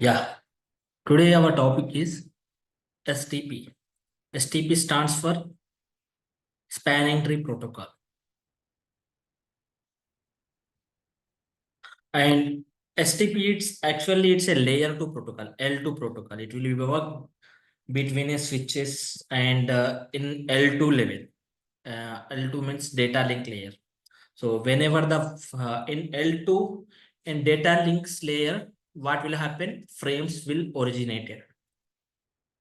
Yeah, today our topic is STP. STP stands for Spanning Tree Protocol. And STP, it's a layer 2 protocol, L2 protocol. It will be work between a switches and in L2 level. L2 means data link layer. So whenever the in L2 in data links layer, what will happen? Frames will originate.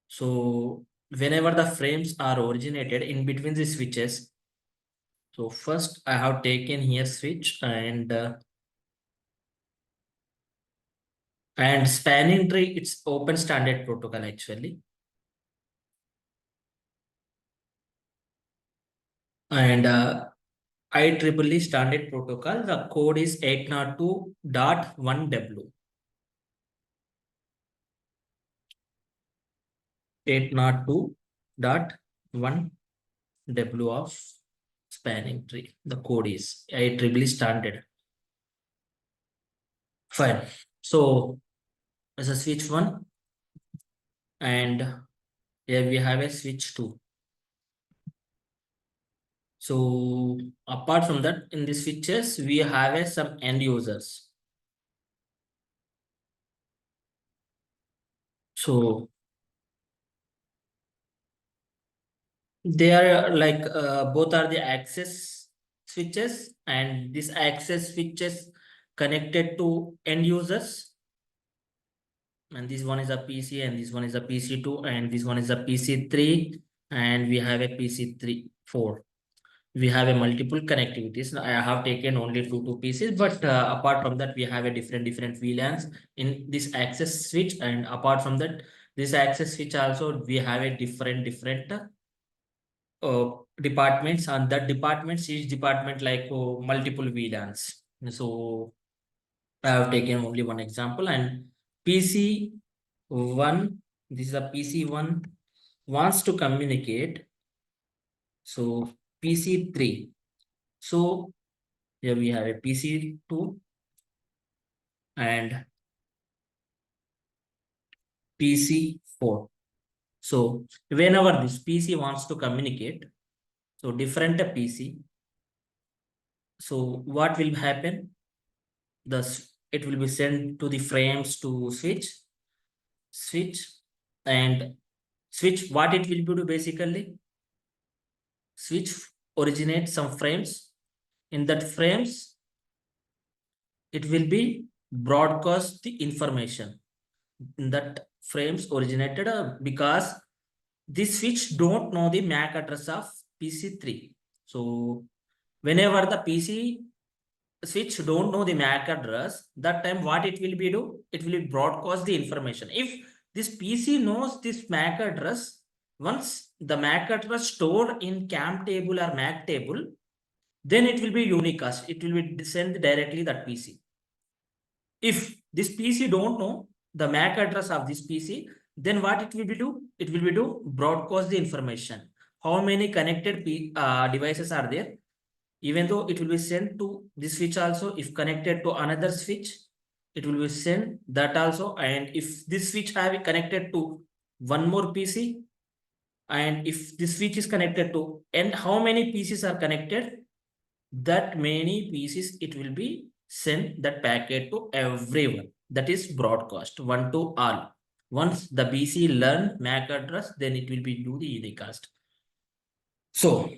So whenever the frames are originated in between the switches, so first I have taken here switch and spanning tree, it's open standard protocol actually. And IEEE standard protocol, the code is 802.1W. 802.1W of spanning tree. The code is IEEE standard. Fine. So as a switch 1 and here we have a switch 2. So apart from that, in the switches, we have some end users. So they are like both are the access switches, and this access switches connected to end users. And this one is a PC, and this one is a PC2, and this one is a PC3, and we have a PC3, 4. We have a multiple connectivities. Now, I have taken only two pieces, but apart from that, we have a different VLANs in this access switch. And apart from that, this access switch also, we have a different departments, and that departments, each department like multiple VLANs. So I have taken only one example, and PC1, this is a PC1 wants to communicate. So PC3. So here we have a PC2 and PC4. So whenever this PC wants to communicate, so different PC. So what will happen? It will be sent to the frames to switch, and switch. What it will do basically? Switch originate some frames. In that frames, it will be broadcast the information in that frames originated because this switch don't know the MAC address of PC3. So whenever the PC switch don't know the MAC address, that time what it will be do? It will broadcast the information. If this PC knows this MAC address, once the MAC address stored in CAM table or MAC table, then it will be unicast. It will be sent directly that PC. If this PC don't know the MAC address of this PC, then what it will be do? It will be do broadcast the information. How many connected devices are there? Even though it will be sent to this switch also, if connected to another switch, it will be sent that also. And if this switch have it connected to one more PC, and if this switch is connected to, and how many PCs are connected, that many pieces it will be send that packet to everyone. That is broadcast one to all. Once the PC learn MAC address, then it will be do the unicast. So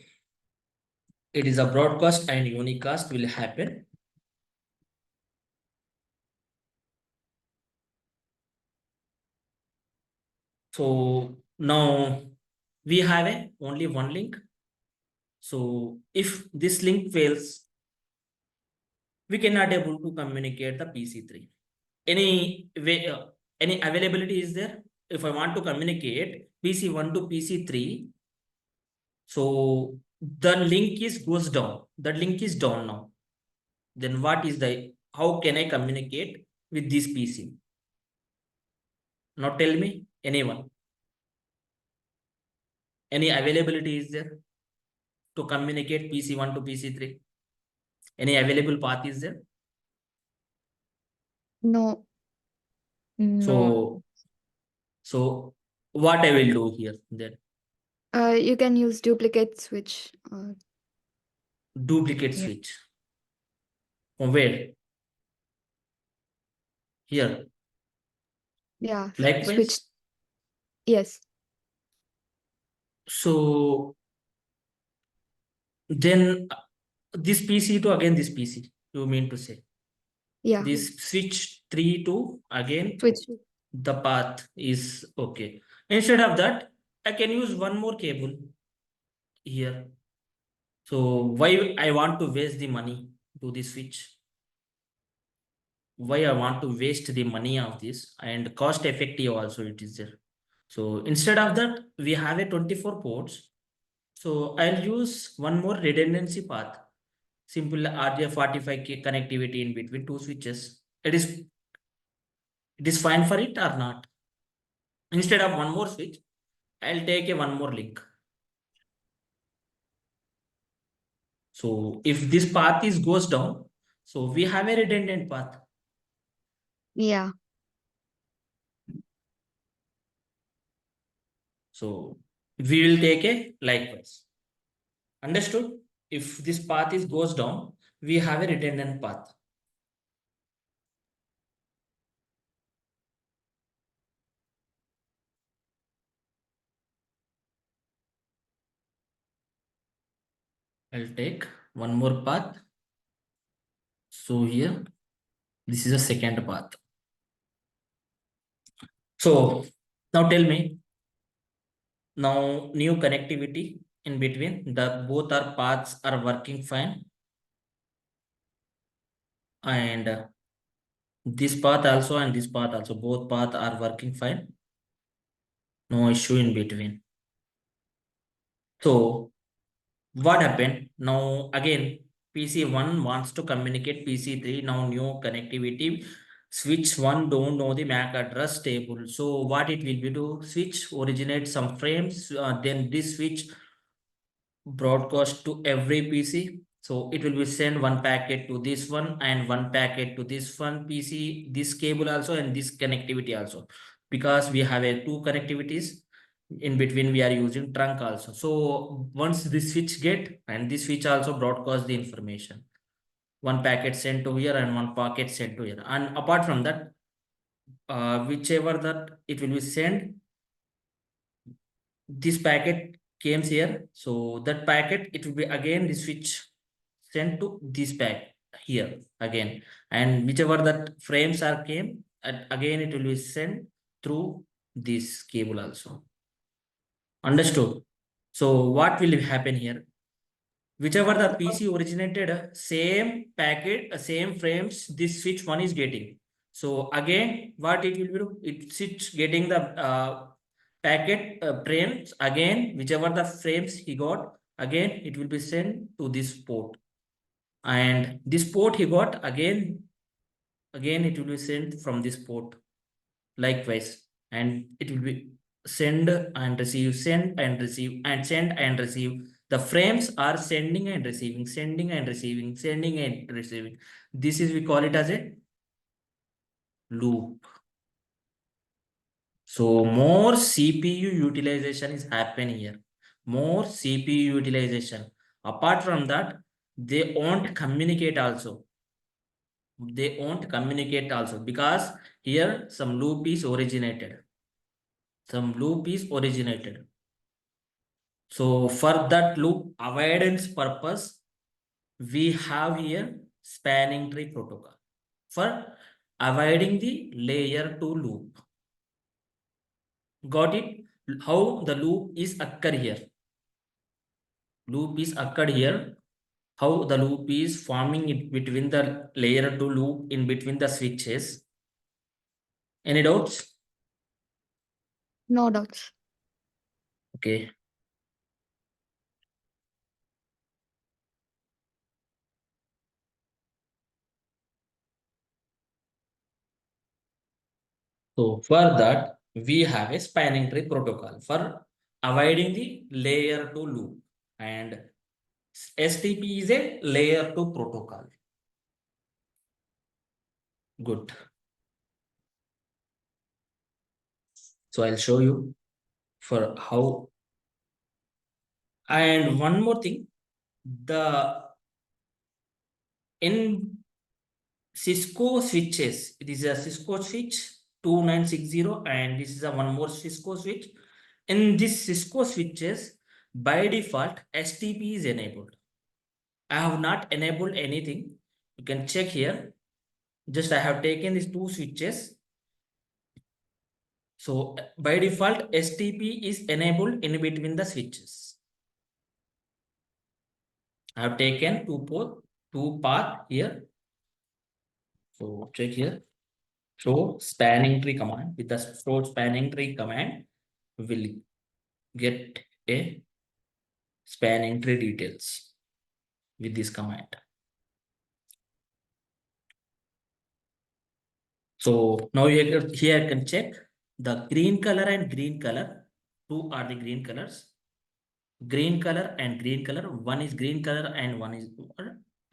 it is a broadcast and unicast will happen. So now we have only one link. So if this link fails, we cannot able to communicate the PC3. Any way, any availability is there? If I want to communicate PC1 to PC3, so the link goes down. The link is down now. Then what is how can I communicate with this PC? Now tell me, anyone. Any availability is there to communicate PC1 to PC3? Any available path is there? No. No. So what I will do here then? You can use duplicate switch. Duplicate Yeah. switch. From where? Here. Yeah. Switch. Likewise. Yes. So then this PC to again this PC. You mean to say Yeah. this switch 3 to again Switch. the path is okay. Instead of that, I can use one more cable here. So why I want to waste the money to the switch? Why I want to waste the money of this and cost effective also it is there. So instead of that, we have a 24 ports. So I'll use one more redundancy path. Simple RJ45K connectivity in between two switches. It is fine for it or not. Instead of one more switch, I'll take a one more link. So if this path is goes down, so we have a redundant path. Yeah. So we will take a likewise. Understood? If this path is goes down, we have a redundant path. I'll take one more path. So here, this is a second path. So now tell me, now new connectivity in between, the both our paths are working fine. And this path also and this path also, both paths are working fine. No issue in between. So what happened? Now again, PC1 wants to communicate PC3. Now new connectivity. Switch 1 don't know the MAC address table. So what it will be to switch originate some frames. Then this switch broadcast to every PC. So it will be send one packet to this one and one packet to this one PC, this cable also and this connectivity also. Because we have a two connectivities in between we are using trunk also. So once this switch get and this switch also broadcast the information. One packet sent to here and one packet sent to here. And apart from that, whichever that it will be sent this packet came here. So that packet, it will be again the switch sent to this pack here again. And whichever that frames are came, again it will be sent through this cable also. Understood? So what will happen here? Whichever the PC originated, same packet, same frames, this switch one is getting. So again, what it will do? It's getting the packet frames again, whichever the frames he got, again it will be sent to this port. And this port he got again it will be sent from this port. Likewise, and it will be send and receive, send and receive, and send and receive. The frames are sending and receiving, sending and receiving, sending and receiving. This is we call it as a loop. So more CPU utilization is happening here. More CPU utilization. Apart from that, they won't communicate also. They won't communicate also because here some loop is originated. Some loop is originated. So for that loop avoidance purpose, we have here spanning tree protocol for avoiding the layer 2 loop. Got it? How the loop is occur here? Loop is occurred here. How the loop is forming it between the layer 2 loop in between the switches. Any doubts? No doubts. Okay. So for that, we have a spanning tree protocol for avoiding the layer 2 loop. And STP is a layer 2 protocol. Good. So I'll show you for how. And one more thing, the in Cisco switches, it is a Cisco switch 2960, and this is a one more Cisco switch. In this Cisco switches, by default, STP is enabled. I have not enabled anything. You can check here. Just I have taken these two switches. So by default, STP is enabled in between the switches. I have taken two path here. So check here. Show spanning tree command. With the show spanning tree command, we will get a spanning tree details with this command. So now here I can check the green color and green color. Two are the green colors. Green color and green color. One is green color and one is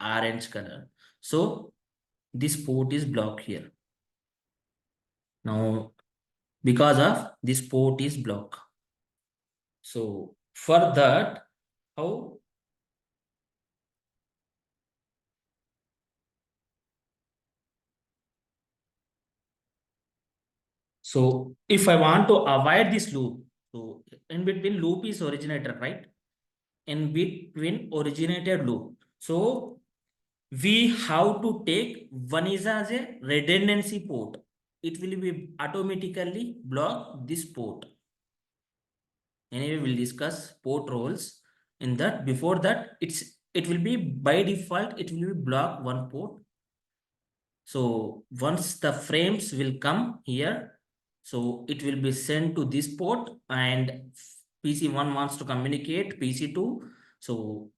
orange color. So this port is blocked here. Now because of this port is blocked. So for that, how? So if I want to avoid this loop, so in between loop is originator, right? In between originated loop. So we have to take one is as a redundancy port. It will be automatically block this port. Anyway, we'll discuss port roles in that. Before that, it will be by default, it will be block one port. So once the frames will come here, so it will be sent to this port, and PC1 wants to communicate PC2. So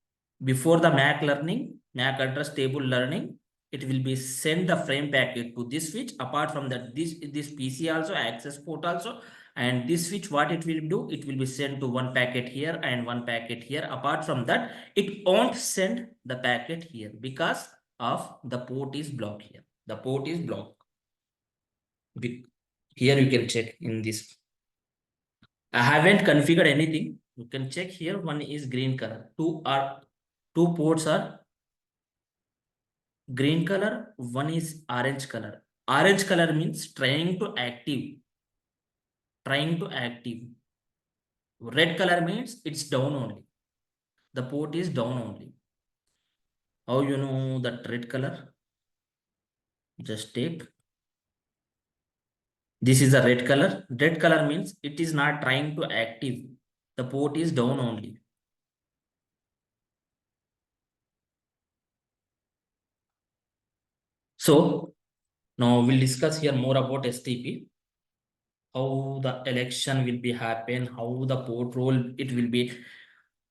before the MAC learning, MAC address table learning, it will be send the frame packet to this switch. Apart from that, this PC also access port also, and this switch what it will do, it will be sent to one packet here and one packet here. Apart from that, it won't send the packet here because of the port is blocked here. The port is blocked. Here you can check in this. I haven't configured anything. You can check here. One is green color. Two ports are green color. One is orange color. Orange color means trying to active. Trying to active. Red color means it's down only. The port is down only. How you know that red color? Just take. This is a red color. Red color means it is not trying to active. The port is down only. So now we'll discuss here more about STP, how the election will be happen, how the port role it will be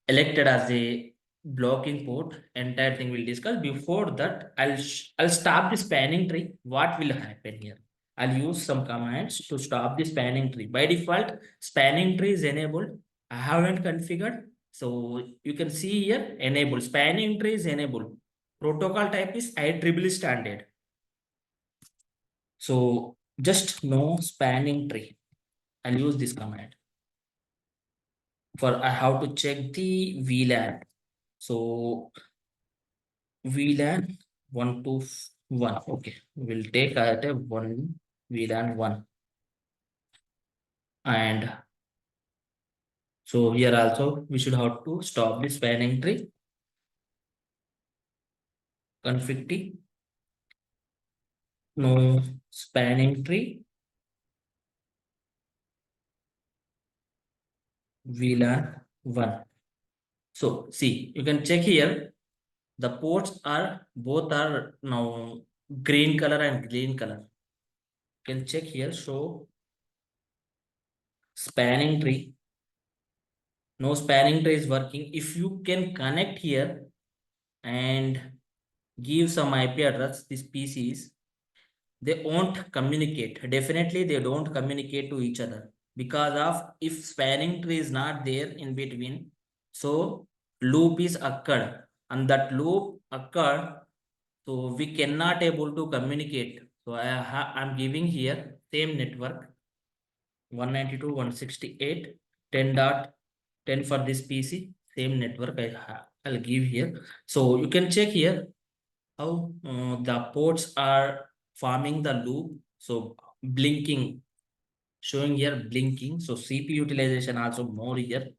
elected as a blocking port. Entire thing we'll discuss. Before that, I'll stop the spanning tree. What will happen here? I'll use some commands to stop the spanning tree. By default, spanning tree is enabled. I haven't configured. So you can see here, enable. Spanning tree is enabled. Protocol type is IEEE standard. So just no spanning tree. I'll use this command. For I have to check the VLAN. So VLAN 121. Okay, we'll take at a one VLAN 1. And so here also we should have to stop the spanning tree. Config T. No spanning tree. VLAN 1. So see, you can check here. The ports are both are now green color and green color. You can check here. Show spanning tree. No spanning tree is working. If you can connect here and give some IP address, these PCs, they won't communicate. Definitely, they don't communicate to each other because of if spanning tree is not there in between. So loop is occurred, and that loop occurred. So we cannot able to communicate. So I'm giving here same network. 192.168.10.10 for this PC. Same network I'll give here. So you can check here how the ports are forming the loop. So blinking, showing here blinking. So CPU utilization also more here,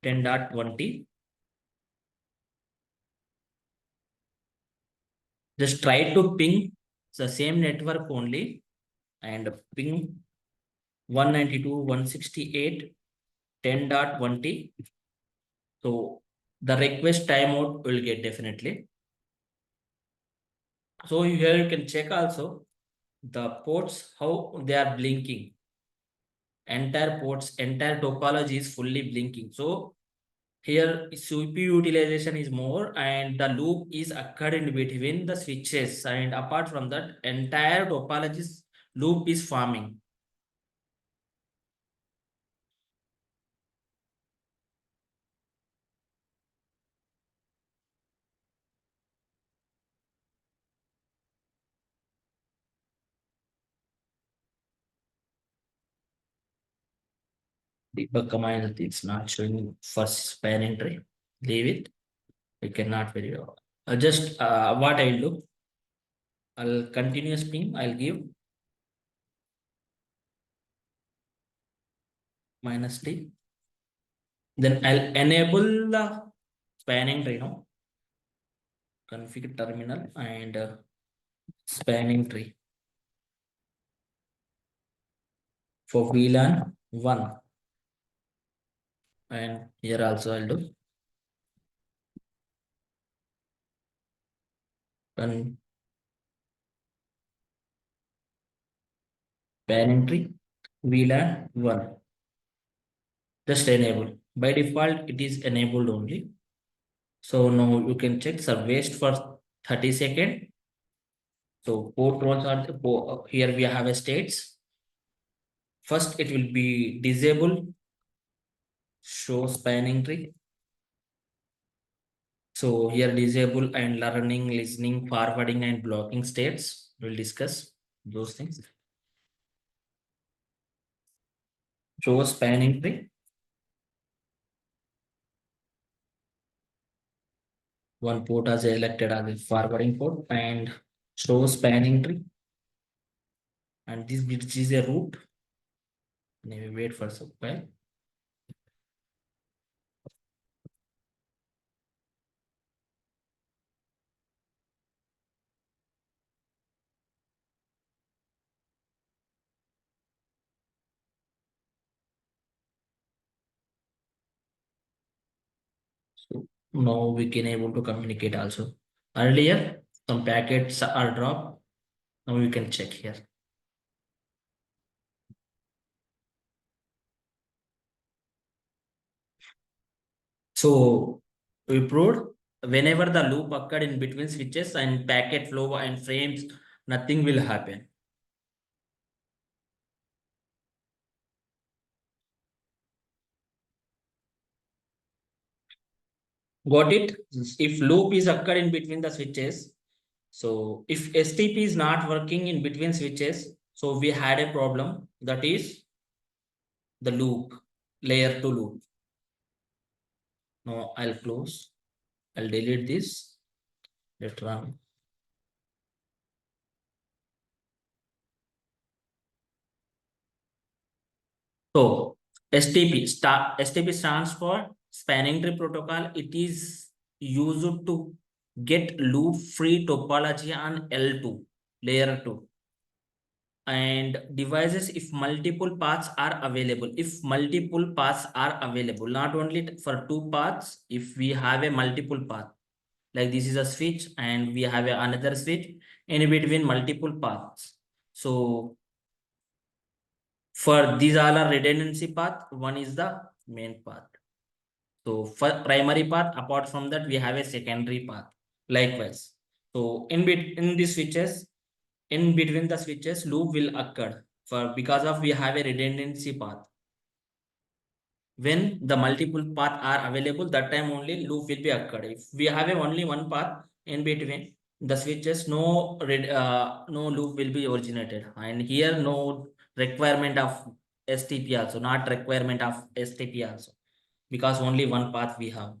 10.20. Just try to ping the same network only and ping 192.168.10.20. So the request timeout will get definitely. So here you can check also the ports, how they are blinking. Entire ports, entire topology is fully blinking. So here CPU utilization is more and the loop is occurred in between the switches, and apart from that entire topology loop is forming. Debug command, it's not showing first spanning tree. Leave it. We cannot very well. Just what I'll do, I'll continuous ping, I'll give -t. Then I'll enable the spanning tree now. Configure terminal and spanning tree for VLAN 1. And here also I'll do spanning tree VLAN 1. Just enable. By default, it is enabled only. So now you can check wait for 30 seconds. So port roles are here we have a states. First, it will be disable show spanning tree. So here disable and learning, listening, forwarding and blocking states. We'll discuss those things. Show spanning tree. One port as elected as a forwarding port and show spanning tree. And this bit is a root. Maybe wait for some while. So now we can able to communicate also. Earlier, some packets are dropped. Now we can check here. So we proved whenever the loop occurred in between switches and packet flow and frames, nothing will happen. Got it? If loop is occurred in between the switches, so if STP is not working in between switches, so we had a problem, that is the loop, layer 2 loop. Now I'll close, I'll delete this, let's run. So STP stands for spanning tree protocol. It is used to get loop free topology on L2, layer 2. And devices if multiple paths are available. If multiple paths are available, not only for two paths, if we have a multiple path, like this is a switch and we have another switch in between multiple paths. So for these all are redundancy path, one is the main path. So for primary path, apart from that, we have a secondary path. Likewise. So in the switches, in between the switches, loop will occur for because of we have a redundancy path. When the multiple path are available, that time only loop will be occurred. If we have a only one path in between the switches, no loop will be originated, and here no requirement of STP also, not requirement of STP also, because only one path we have.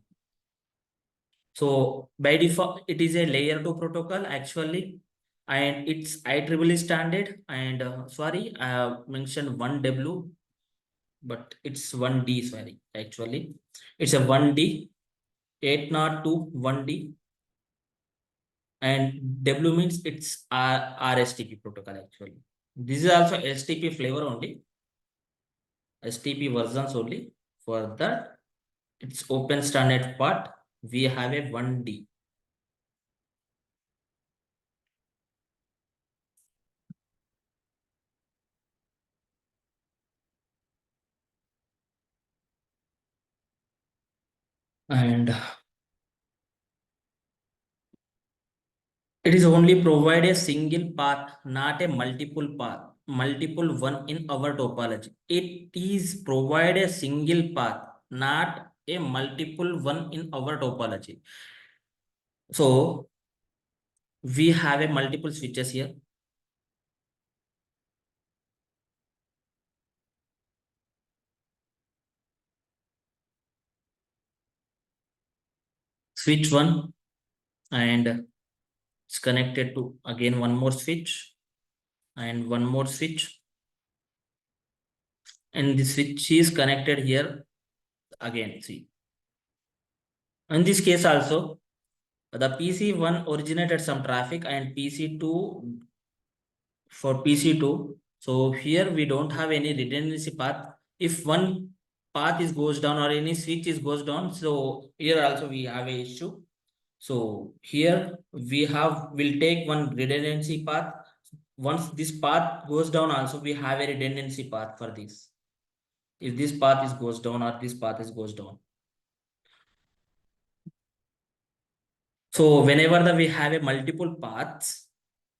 So by default, it is a layer 2 protocol actually, and it's IEEE standard. And sorry, I have mentioned 1W, but it's 1D. Sorry, actually, it's a 1D, 802 1D, and W means it's RSTP protocol actually. This is also STP flavor only, STP versions only. For that, it's open standard part. We have a 1D. And it is only provide a single path, not a multiple path, multiple one in our topology. It is provide a single path, not a multiple one in our topology. So we have a multiple switches here. Switch one, and it's connected to again one more switch and one more switch. And the switch is connected here again. See, in this case also, the PC1 originated some traffic and PC2 for PC2. So here we don't have any redundancy path. If one path is goes down or any switch is goes down, so here also we have a issue. So here we'll take one redundancy path. Once this path goes down, also we have a redundancy path for this. If this path is goes down or this path is goes down. So whenever we have a multiple paths,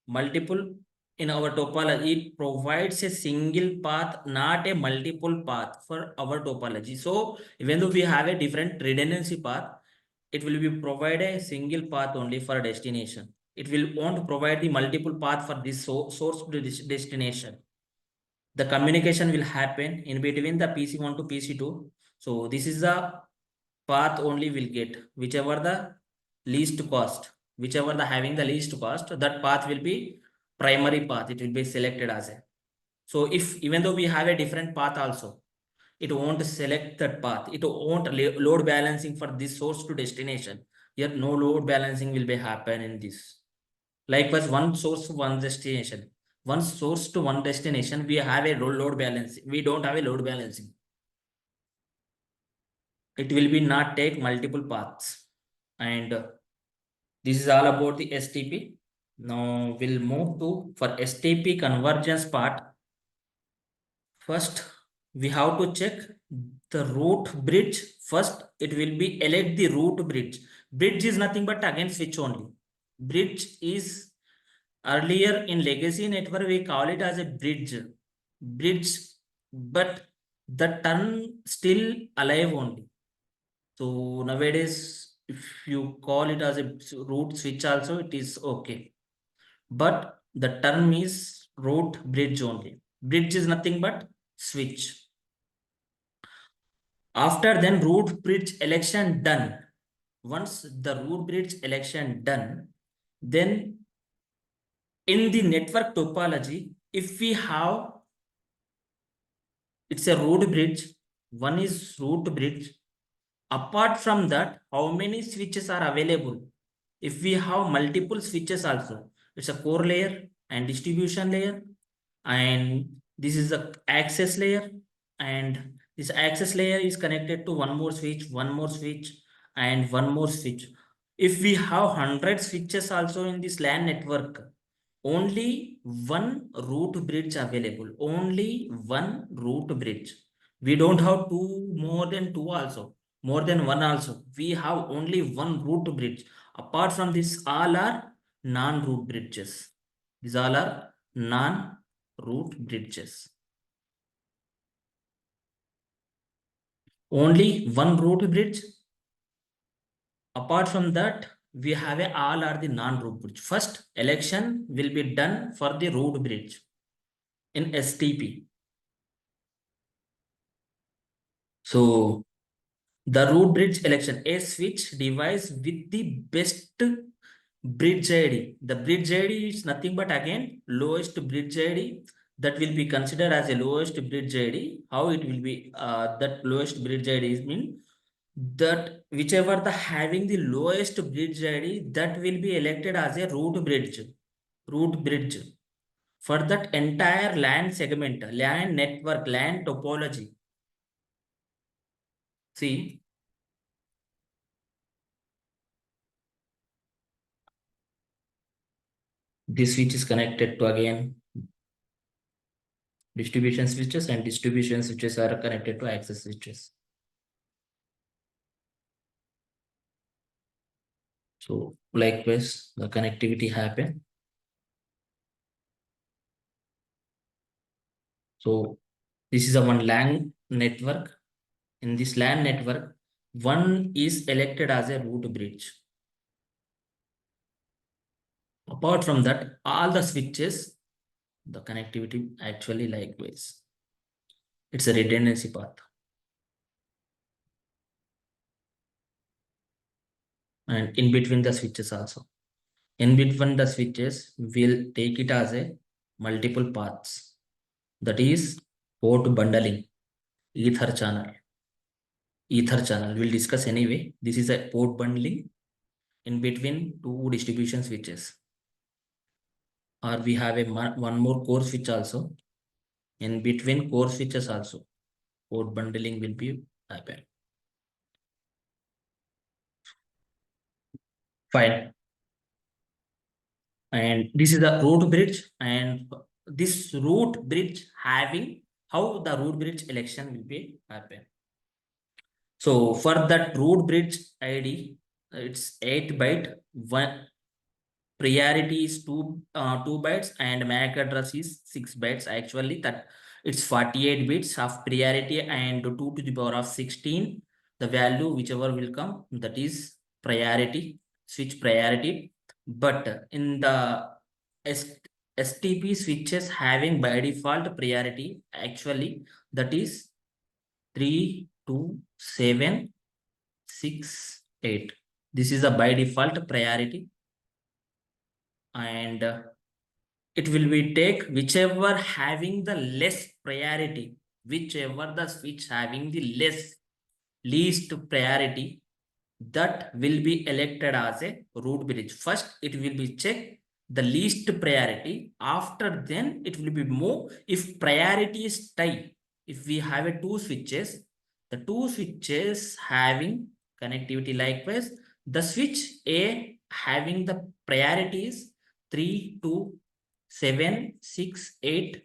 multiple in our topology, it provides a single path, not a multiple path for our topology. So even though we have a different redundancy path, it will be provide a single path only for destination. It will won't provide the multiple path for this source to this destination. The communication will happen in between the PC1 to PC2. So this is the path only will get, whichever the least cost, whichever the having the least cost, that path will be primary path. It will be selected as a. So if even though we have a different path also, it won't select that path. It won't load balancing for this source to destination. Here no load balancing will be happen in this. Likewise, one source to one destination. One source to one destination, we have a load balancing. We don't have a load balancing. It will be not take multiple paths. And this is all about the STP. Now we'll move to for STP convergence part. First, we have to check the root bridge. First, it will be elect the root bridge. Bridge is nothing but again switch only. Bridge is earlier in legacy network, we call it as a bridge. Bridge, but the term still alive only. So nowadays, if you call it as a root switch also, it is okay. But the term is root bridge only. Bridge is nothing but switch. After then root bridge election done. Once the root bridge election done, then in the network topology, if we have, it's a root bridge, one is root bridge. Apart from that, how many switches are available? If we have multiple switches also, it's a core layer and distribution layer, and this is the access layer, and this access layer is connected to one more switch, and one more switch. If we have 100 switches also in this LAN network, only one root bridge available, only one root bridge. We don't have more than two also, more than one also. We have only one root bridge. Apart from this, all are non-root bridges. These all are non-root bridges. Only one root bridge. Apart from that, we have all are the non-root bridge. First, election will be done for the root bridge in STP. So the root bridge election, a switch device with the best bridge ID. The bridge ID is nothing but again lowest bridge ID that will be considered as a lowest bridge ID. How it will be that lowest bridge ID is mean that whichever the having the lowest bridge ID that will be elected as a root bridge. Root bridge for that entire LAN segment, LAN network, LAN topology. See, this switch is connected to again distribution switches, and distribution switches are connected to access switches. So likewise, the connectivity happen. So this is a one LAN network. In this LAN network, one is elected as a root bridge. Apart from that, all the switches, the connectivity actually likewise. It's a redundancy path. And in between the switches also. In between the switches, we'll take it as a multiple paths. That is port bundling, ether channel. Ether channel we'll discuss anyway. This is a port bundling in between two distribution switches. Or we have a one more core switch also. In between core switches also, port bundling will be happen. Fine. And this is the root bridge, and this root bridge having how the root bridge election will be happen. So for that root bridge ID, it's 8 byte. One priority is 2 bytes, and MAC address is 6 bytes. Actually, that it's 48 bits of priority and 2 to the power of 16. The value whichever will come, that is priority, switch priority. But in the STP switches having by default priority, actually that is 3, 2, 7, 6, 8. This is a by default priority, and it will be take whichever having the less priority, whichever the switch having the least priority, that will be elected as a root bridge. First, it will be check the least priority. After then, it will be move if priority is tie. If we have a two switches, the two switches having connectivity likewise, the switch A having the priorities 3, 2, 7, 6, 8,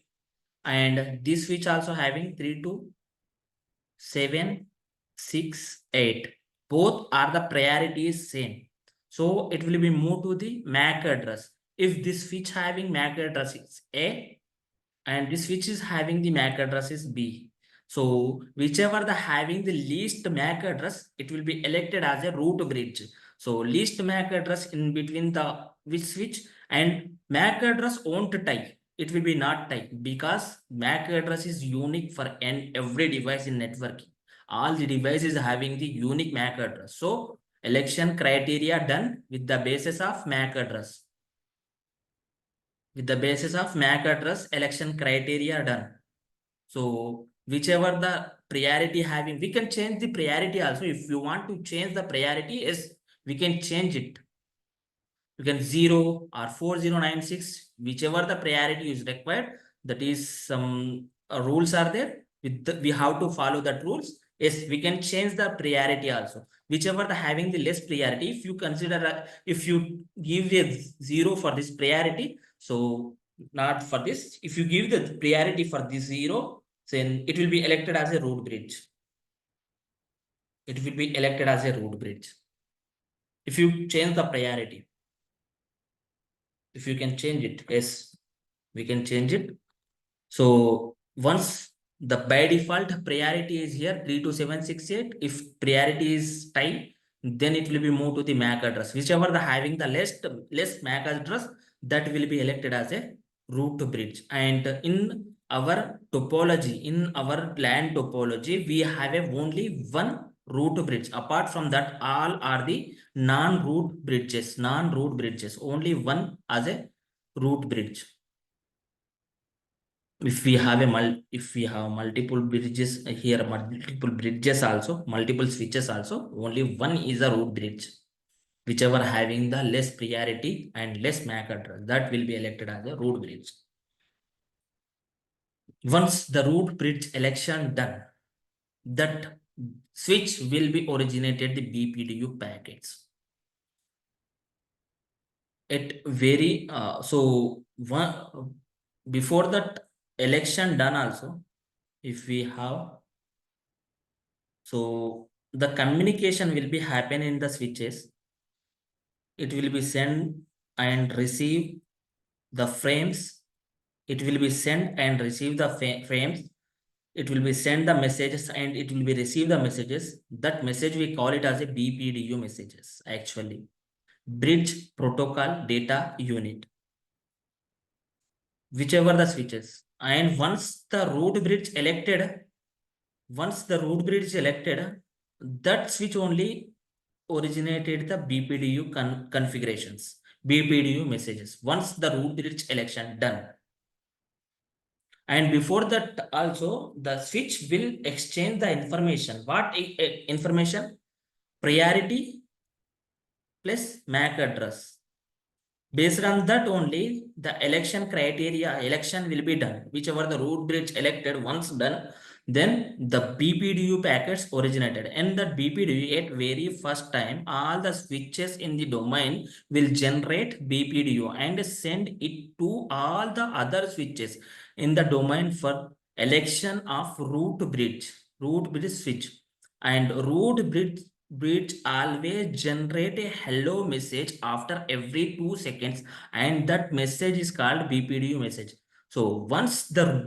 and this switch also having 3, 2, 7, 6, 8. Both are the priorities same. So it will be moved to the MAC address. If this switch having MAC address is A and this switch is having the MAC address is B. So whichever the having the least MAC address, it will be elected as a root bridge. So least MAC address in between the which switch, and MAC address won't tie. It will be not type because MAC address is unique for every device in networking. All the devices having the unique MAC address. So election criteria done with the basis of MAC address. With the basis of MAC address, election criteria done. So whichever the priority having, we can change the priority also. If you want to change the priority, yes, we can change it. You can 0 or 4096, whichever the priority is required. That is some rules are there. We have to follow that rules. Yes, we can change the priority also. Whichever the having the less priority, if you consider if you give a 0 for this priority, so not for this. If you give the priority for this 0, then it will be elected as a root bridge. It will be elected as a root bridge. If you change the priority. If you can change it, yes, we can change it. So once the by default priority is here 32768, if priority is tie, then it will be moved to the MAC address. Whichever the having the less MAC address, that will be elected as a root bridge. And in our topology, in our LAN topology, we have only one root bridge. Apart from that, all are the non-root bridges. Non-root bridges. Only one as a root bridge. If we have multiple bridges here, multiple bridges also, multiple switches also, only one is a root bridge. Whichever having the less priority and less MAC address, that will be elected as a root bridge. Once the root bridge election done, that switch will be originated the BPDU packets. It very so one before that election done also, if we have, so the communication will be happen in the switches. It will be send and receive the frames. It will be send and receive the frames. It will be send the messages and it will be receive the messages. That message we call it as a BPDU messages, actually. Bridge Protocol Data Unit. Whichever the switches. And once the root bridge elected, that switch only originated the BPDU configurations, BPDU messages. Once the root bridge election done. And before that also, the switch will exchange the information. What information? Priority plus MAC address. Based on that only, the election will be done. Whichever the root bridge elected, once done, then the BPDU packets originated. And the BPDU at very first time, all the switches in the domain will generate BPDU and send it to all the other switches in the domain for election of root bridge switch. And root bridge always generate a hello message after every 2 seconds, and that message is called BPDU message. So once the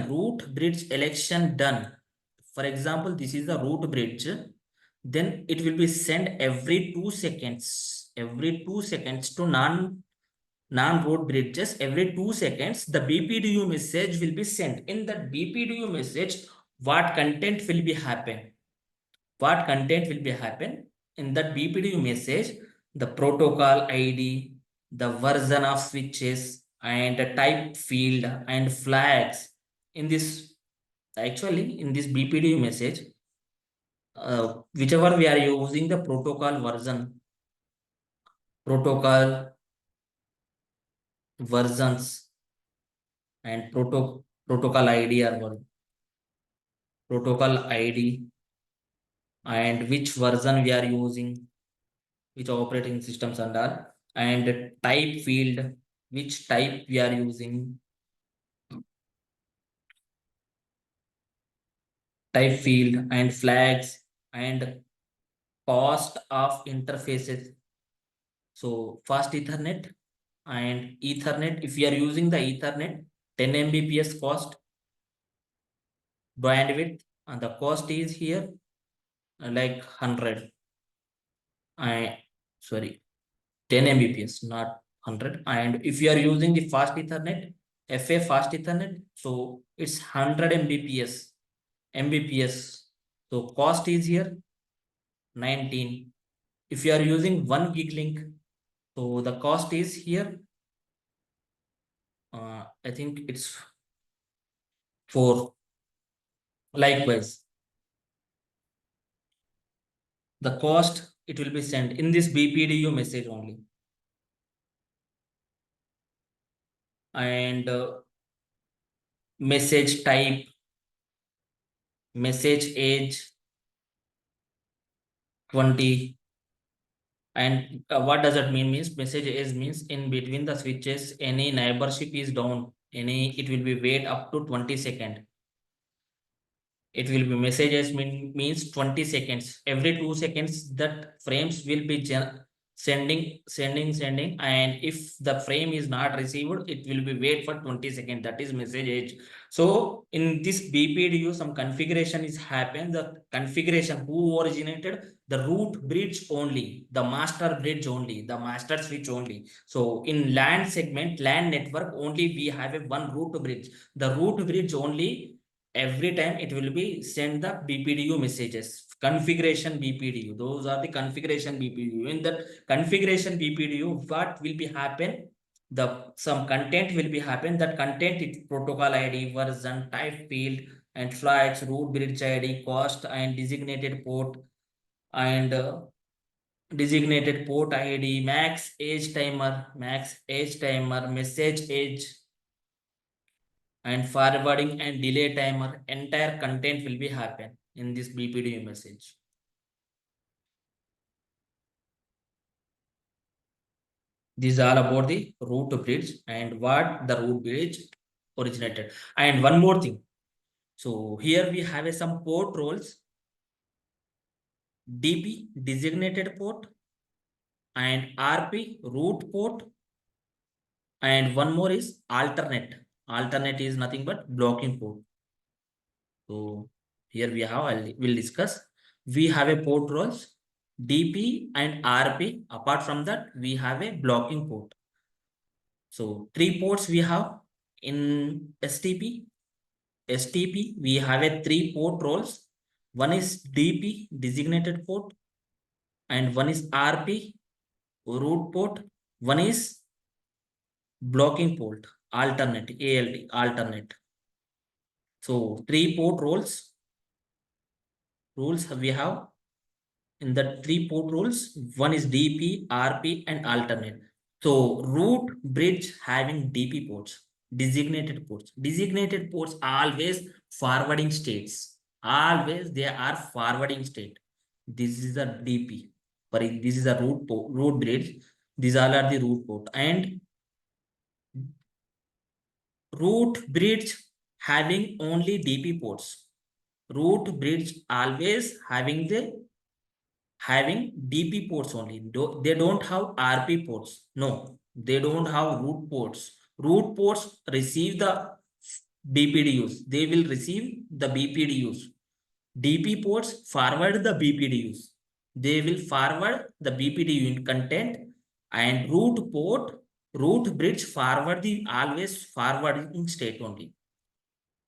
root bridge election done, for example, this is the root bridge, then it will be sent every 2 seconds, to non-root bridges. Every 2 seconds, the BPDU message will be sent. In that BPDU message, what content will be happen? In that BPDU message? The protocol ID, the version of switches, and the type field and flags. In this BPDU message, whichever we are using the protocol versions and protocol ID protocol ID, and which version we are using, which operating systems and all, and type field, which type we are using, type field and flags, and cost of interfaces. So fast Ethernet and Ethernet, if we are using the Ethernet, 10 Mbps cost bandwidth, and the cost is here like 100. Sorry, 10 Mbps, not 100. And if you are using the fast Ethernet, FA fast Ethernet, so it's 100 Mbps. So cost is here 19. If you are using 1 gig link, so the cost is here, I think it's 4. Likewise, the cost, it will be sent in this BPDU message only. And message type, message age 20. And what does that mean? Means message age means in between the switches, any neighborship is down, it will be wait up to 20 seconds. It will be messages means 20 seconds. Every 2 seconds, that frames will be sending, and if the frame is not received, it will be wait for 20 seconds. That is message age. So in this BPDU, some configuration is happened. The configuration who originated the root bridge only, the master bridge only, the master switch only. So in LAN segment, LAN network only, we have a one root bridge. The root bridge only, every time it will be send the BPDU messages, configuration BPDU. Those are the configuration BPDU. In that configuration BPDU, what will be happen? The some content will be happen. That content is protocol ID, version, type field, and flags, root bridge ID, cost, and and designated port ID, max age timer, message age, and forwarding and delay timer. Entire content will be happen in this BPDU message. This is all about the root bridge and what the root bridge originated. And one more thing. So here we have some port roles: DP, designated port, and RP, root port, and one more is alternate. Alternate is nothing but blocking port. So here we have, we'll discuss. We have a port roles, DP and RP. Apart from that, we have a blocking port. So three ports we have in STP. STP, we have a three port roles. One is DP, designated port, and one is RP, root port. One is blocking port, alternate, ALT, alternate. So three port rules we have. In the three port rules, one is DP, RP, and alternate. So root bridge having DP ports, designated ports. Designated ports always forwarding states. Always they are forwarding state. This is the DP. Sorry, this is a root bridge. These all are the root port. And root bridge having only DP ports. Root bridge always having DP ports only. They don't have RP ports. No, they don't have root ports. Root ports receive the BPDUs. They will receive the BPDUs. DP ports forward the BPDUs. They will forward the BPDU in content, and root bridge forward the always forwarding state only.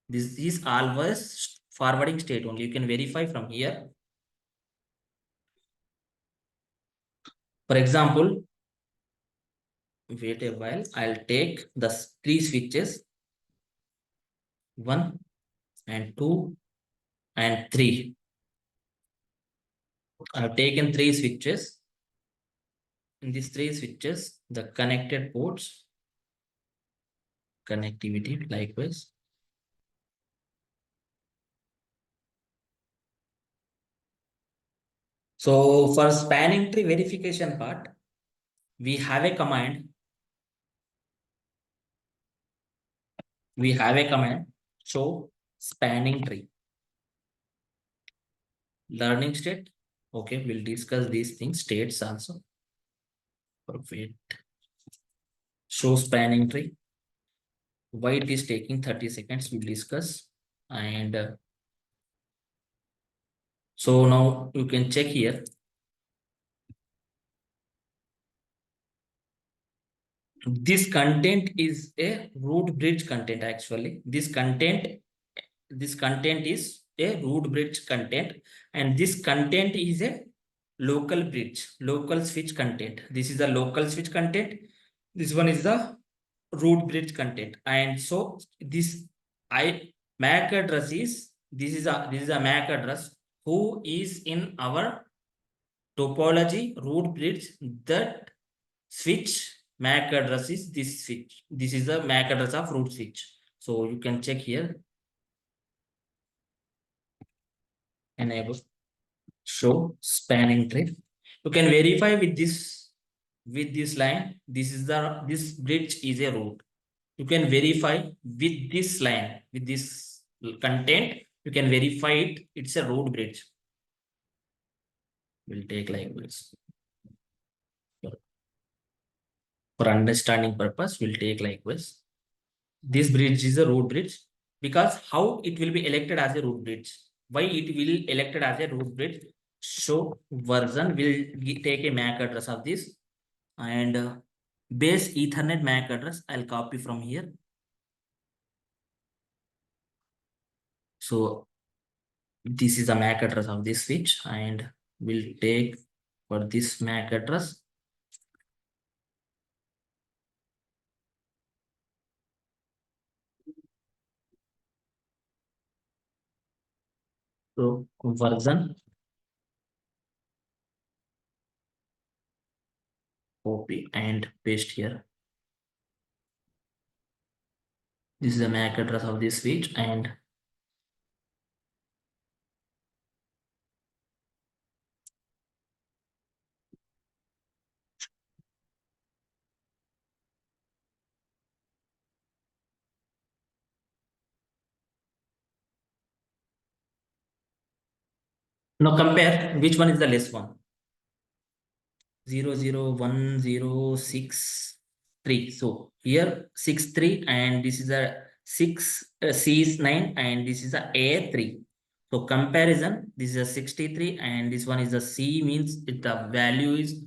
This is always forwarding state only. You can verify from here. For example, wait a while, I'll take the three switches, 1 and 2 and 3. I've taken three switches. In these three switches, the connected ports, connectivity likewise. So for spanning tree verification part, we have a command. Show spanning tree. Learning state. Okay, we'll discuss these things, states also. Wait. Show spanning tree. Why it is taking 30 seconds, we'll discuss. And so now you can check here. This content is a root bridge content actually. This content is a root bridge content, and this content is a local bridge, local switch content. This is the local switch content. This one is the root bridge content. And so this MAC address is, this is a MAC address who is in our topology root bridge. That switch MAC address is this switch. This is the MAC address of root switch. So you can check here. Enable show spanning tree. You can verify with this line. This bridge is a root. You can verify with this line, with this content. You can verify it. It's a root bridge. We'll take like this. For understanding purpose, we'll take likewise. This bridge is a root bridge because how it will be elected as a root bridge. Why it will elected as a root bridge? So version will take a MAC address of this and base Ethernet MAC address. I'll copy from here. So this is the MAC address of this switch and we'll take for this MAC address. So version copy and paste here. This is the MAC address of this switch and now compare which one is the less one. 00106 so here 63 and this is a 6 C is 9 and this is a A3. So comparison, this is a 63 and this one is a C means it, the value is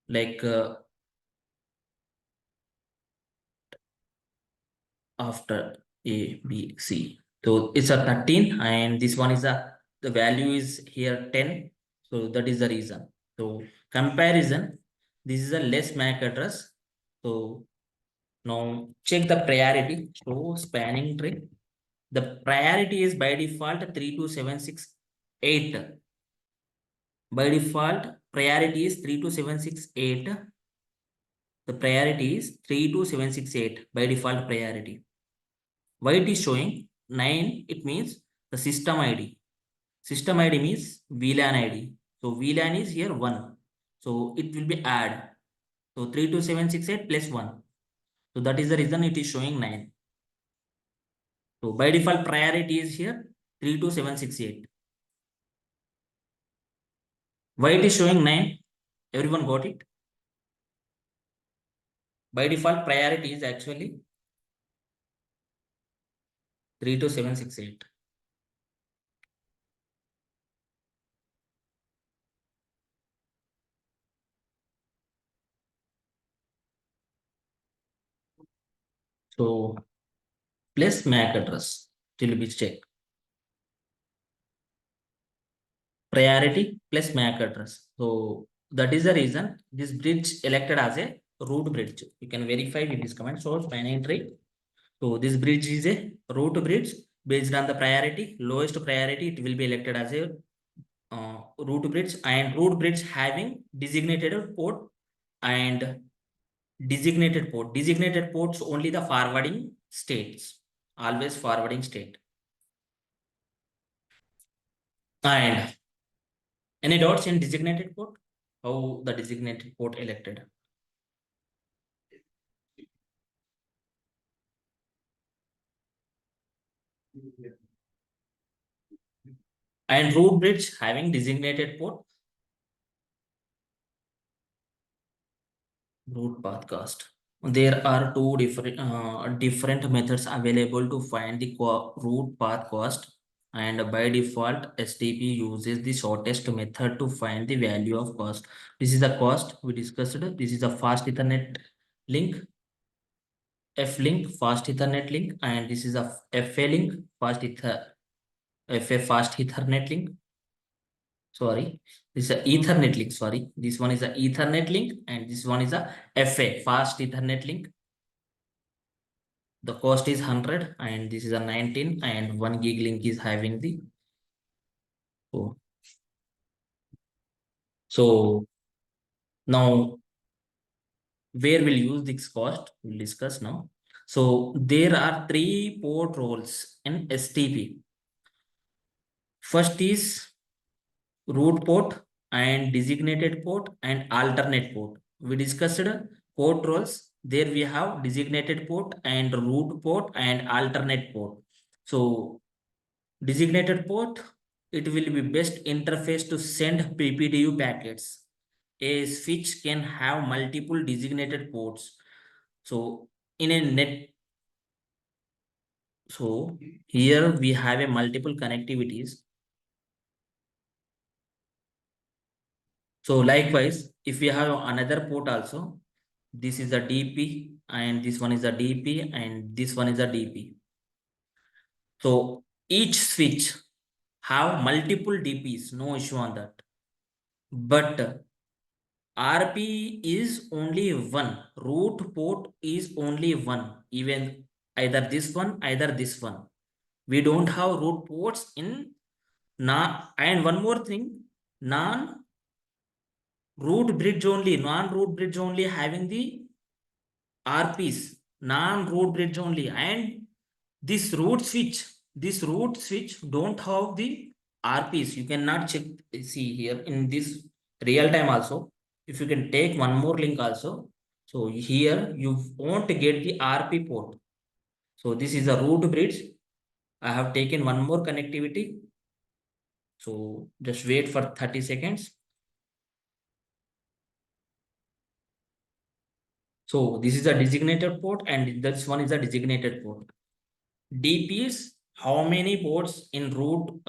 like after A, B, C. So it's a 13 and this one is a, the value is here 10. So that is the reason. So comparison, this is a less MAC address. So now check the priority. So spanning tree. The priority is by default 32768. By default, priority is 32768. The priority is 32768 by default priority. Why it is showing 9? It means the system ID. System ID means VLAN ID. So VLAN is here 1. So it will be add. So 32768 plus 1. So that is the reason it is showing 9. So by default priority is here 32768. Why it is showing 9? Everyone got it? By default priority is actually 32768. So plus MAC address till be check. Priority plus MAC address. So that is the reason this bridge elected as a root bridge. You can verify with this command source binary. So this bridge is a root bridge based on the priority, lowest priority, it will be elected as a root bridge and root bridge having designated port and designated port. Designated ports only the forwarding states, always forwarding state. And any dots in designated port? How the designated port elected? And root bridge having designated port. Root path cost. There are two different methods available to find the root path cost. And by default, STP uses the shortest method to find the value of cost. This is the cost we discussed. This is a fast Ethernet link, F link, fast Ethernet link, and this is a FA link, FA fast Ethernet link. Sorry, this is a Ethernet link. Sorry, this one is a Ethernet link, and this one is a FA fast Ethernet link. The cost is 100, and this is a 19, and 1 gig link is having the. So now where we'll use this cost, we'll discuss now. So there are 3 port roles in STP. First is root port and designated port and alternate port. We discussed port roles. There we have designated port and root port and alternate port. So designated port, it will be best interface to send PPDU packets. a switch can have multiple designated ports. So in a net, so here we have a multiple connectivities. So likewise, if we have another port also, this is a DP and this one is a DP and this one is a DP. So each switch have multiple DPs, no issue on that. But RP is only one. Root port is only one. Even either this one, either this one. We don't have root ports in and one more thing, non-root bridge only having the RPs, non-root bridge only, and this root switch don't have the RPs. You cannot check. See here in this real time also. If you can take one more link also. So here you won't get the RP port. So this is a root bridge. I have taken one more connectivity. So just wait for 30 seconds. So this is a designated port and this one is a designated port. DPs, how many ports in root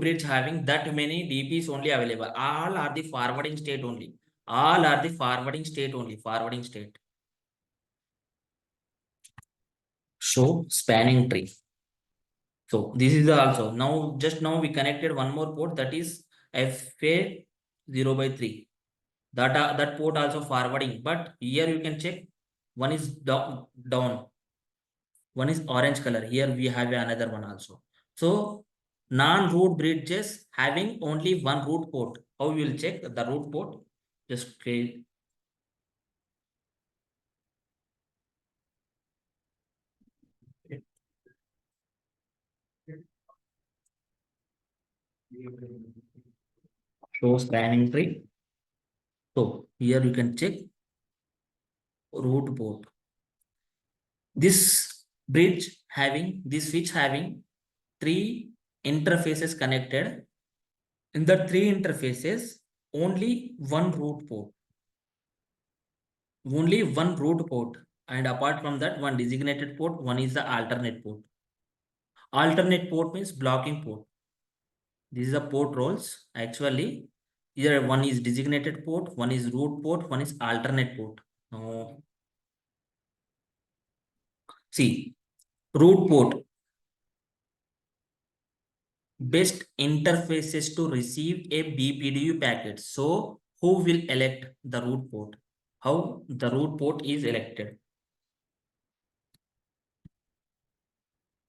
bridge having that many DPs only available? All are the forwarding state only. All are the forwarding state only. Forwarding state. Show spanning tree. So this is also now we connected one more port, that is FA 0/3. That port also forwarding, but here you can check one is down, one is orange color. Here we have another one also. So non-root bridges having only one root port. How you will check the root port? Just create. Show spanning tree. So here you can check root port. This switch having three interfaces connected. In the three interfaces, only one root port. Only one root port. And apart from that, one designated port, one is the alternate port. Alternate port means blocking port. This is the port roles. Actually, here one is designated port, one is root port, one is alternate port. No. See, root port. Best interfaces to receive a BPDU packet. So, who will elect the root port? How the root port is elected?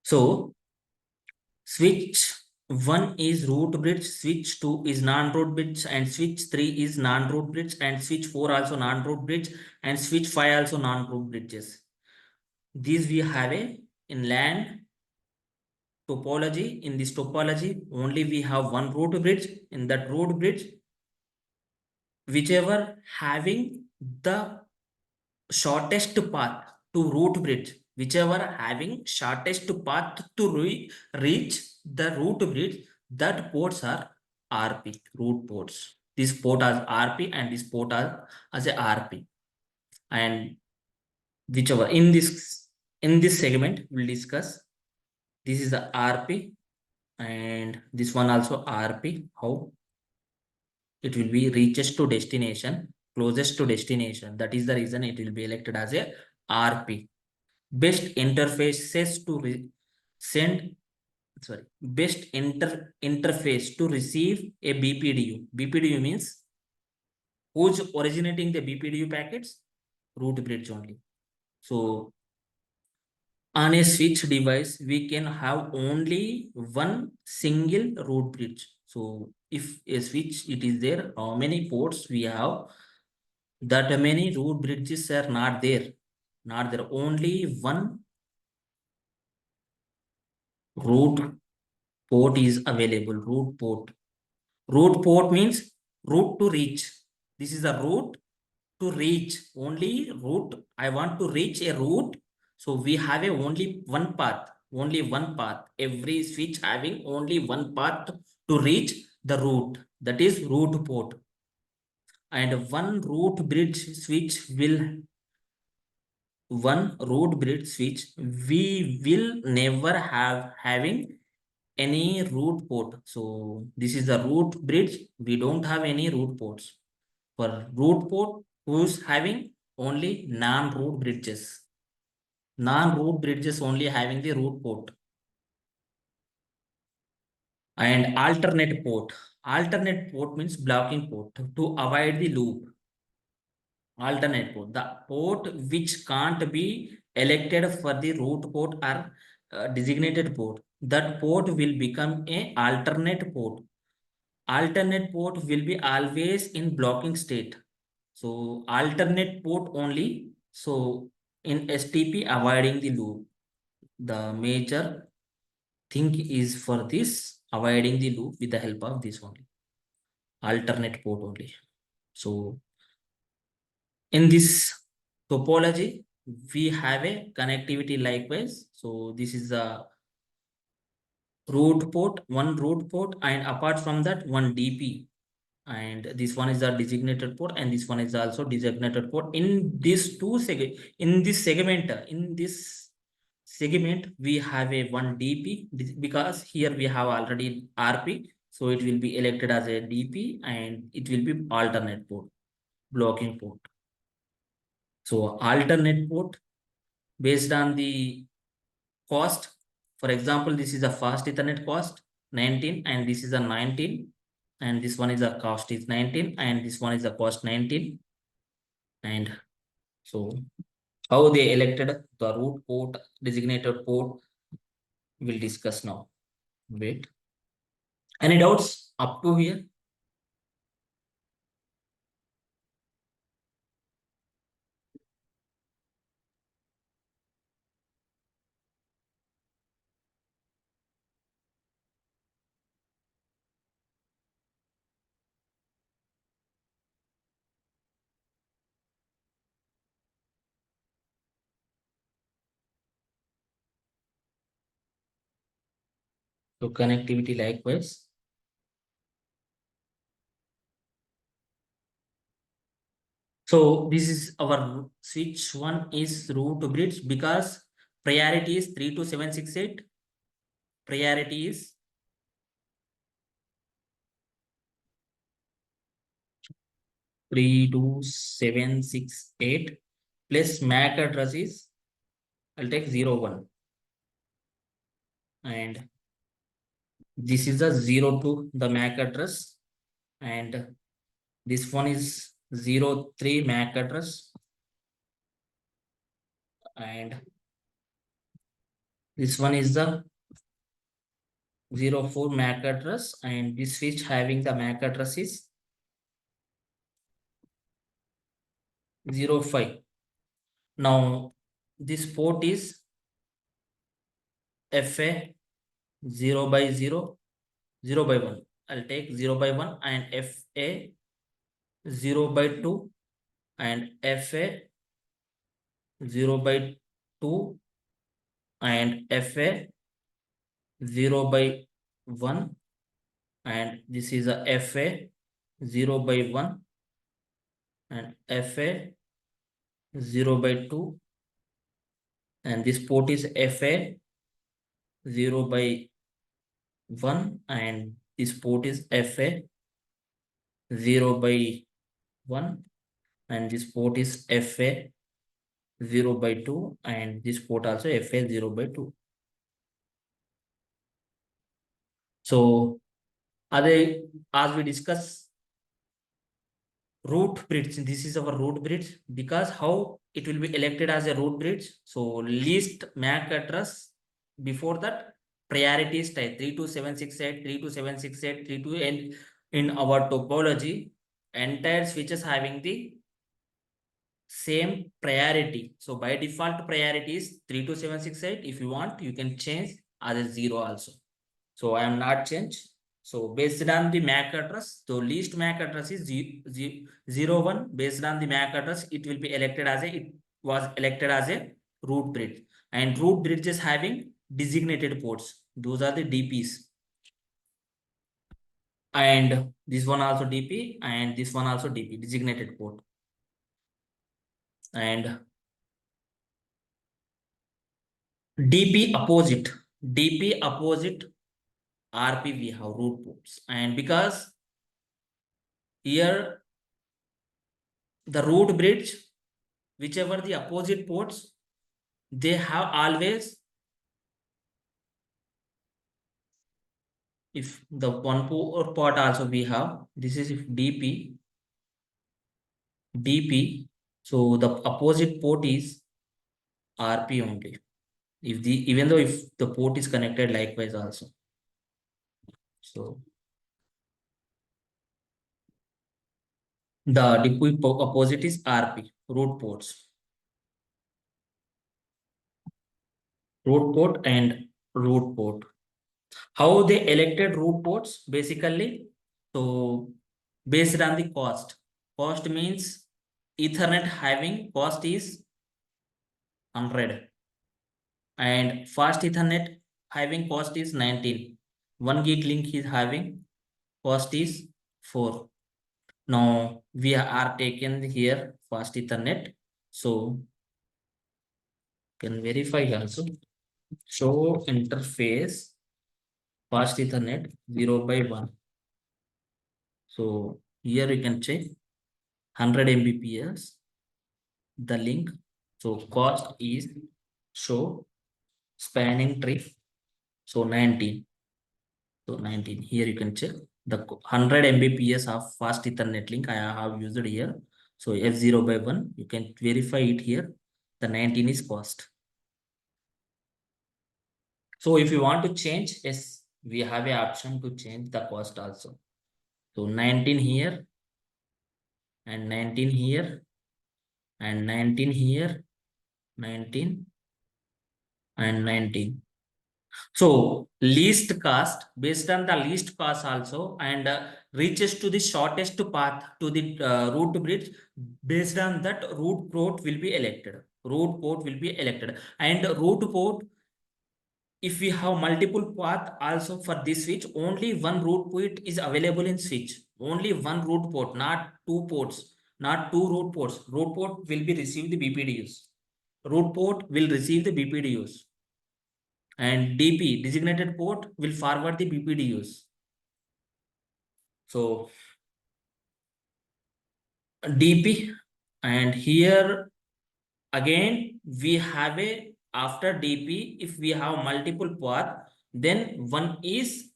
So, switch 1 is root bridge, switch 2 is non-root bridge, and switch 3 is non-root bridge, and switch 4 also non-root bridge, and switch 5 also non-root bridges. These we have in LAN topology. In this topology, only we have one root bridge. In that root bridge, whichever having the shortest path to root bridge, whichever having shortest path to reach the root bridge, that ports are RP, root ports. This port as RP and this port as a RP. And whichever in this segment we'll discuss. This is the RP and this one also RP. How it will be reaches to destination, closest to destination. That is the reason it will be elected as a RP. Best interfaces to send, sorry, best interface to receive a BPDU. BPDU means who's originating the BPDU packets? Root bridge only. So on a switch device, we can have only one single root bridge. So if a switch it is there, how many ports we have? That many root bridges are not there. Not there. Only one root port is available. Root port. Root port means route to reach. This is a route to reach. Only route. I want to reach a route. So we have a only one path. Only one path. Every switch having only one path to reach the route. That is root port. and one root bridge switch we will never having any root port. So this is the root bridge. We don't have any root ports. For root port, who's having only non-root bridges. Non-root bridges only having the root port. And alternate port. Alternate port means blocking port to avoid the loop. Alternate port, the port which can't be elected for the root port or designated port, that port will become a alternate port. Alternate port will be always in blocking state. So alternate port only. So in STP, avoiding the loop, the major thing is for this, avoiding the loop with the help of this only, alternate port only. So in this topology, we have a connectivity likewise. So this is a root port, one root port, and apart from that, one DP. And this one is a designated port, and this one is also designated port. In this segment, we have a one DP because here we have already RP. So it will be elected as a DP and it will be alternate port, blocking port. So alternate port based on the cost. For example, this is a fast Ethernet cost 19 and this is a 19 and this one is a cost is 19 and this one is a cost 19. And so how they elected the root port, designated port, we'll discuss now. Wait. Any doubts up to here? So connectivity likewise. So this is our switch one is root bridge because priority is 32768. Priority is 32768 plus MAC address is, I'll take 01 and this is a 02 the MAC address and this one is 03 MAC address and this one is the 04 MAC address and this switch having the MAC address is 05. Now this port is FA 0 by 0, 0 by 1. I'll take 0 by 1 and FA 0 by 2 and FA 0 by 2 and FA 0 by 1 and this is a FA 0 by 1 and FA 0 by 2 and this port is FA 0 by 1 and this port is FA 0 by 1 and this port is FA 0 by 2 and this port also FA 0 by 2. So as we discuss root bridge, this is our root bridge because how it will be elected as a root bridge. So least MAC address before that priority is type 32768, 32768, 32 and in our topology entire switches having the same priority. So by default priority is 32768. If you want, you can change as a 0 also. So I am not change. So based on the MAC address, so least MAC address is 01. Based on the MAC address, it will be elected as it was elected as a root bridge. And root bridges having designated ports. Those are the DPs. and this one also DP, and this one also DP, designated port. And DP opposite RP we have root ports, and because here the root bridge, whichever the opposite ports, they have always, if the one port also we have, this is if DP, so the opposite port is RP only. If the, even though if the port is connected likewise also. So the DP opposite is RP, root ports. Root port and root port. How they elected root ports basically? So based on the cost. Cost means Ethernet having cost is 100 and fast Ethernet having cost is 19. 1 gig link is having cost is 4. Now we are taken here fast Ethernet. So can verify also. Show interface fast Ethernet 0/1. So here you can check 100 Mbps the link. So cost is show spanning tree. So 19. So 19. Here you can check the 100 Mbps of fast Ethernet link I have used here. So F0/1. You can verify it here. The 19 is cost. So if you want to change, yes, we have a option to change the cost also. So 19 here and 19 here and 19 here, 19 and 19. So least cost, based on the least cost also, and reaches to the shortest path to the root bridge. Based on that, root port will be elected. Root port will be elected, and root port, if we have multiple path also for this switch, only one root port is available in switch. Only one root port, not two ports, not two root ports. Root port will be receive the BPDUs. Root port will receive the BPDUs, and DP, designated port, will forward the BPDUs. So DP, and here again we have a, after DP, if we have multiple path, then one is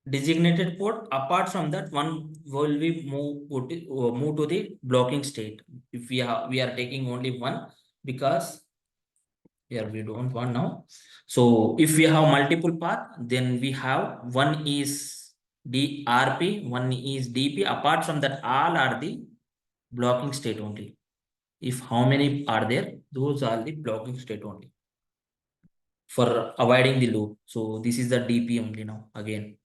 designated port. Apart from that, one will be move to the blocking state. If we are taking only one, because here we don't want now. So if we have multiple path, then we have one is DRP, one is DP. Apart from that, all are the blocking state only. If how many are there, those are the blocking state only for avoiding the loop. So this is the DP only now again,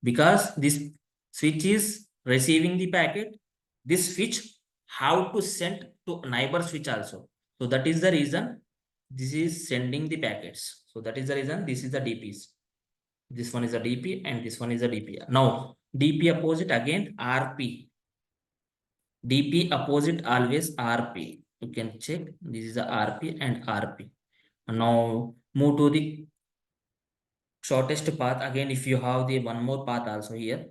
because this switch is receiving the packet. This switch how to send to neighbor switch also. So that is the reason this is sending the packets. So that is the reason this is the DPs. This one is a DP and this one is a DP. Now DP opposite again RP. DP opposite always RP. You can check, this is the RP and RP. Now move to the shortest path. Again, if you have the one more path also here,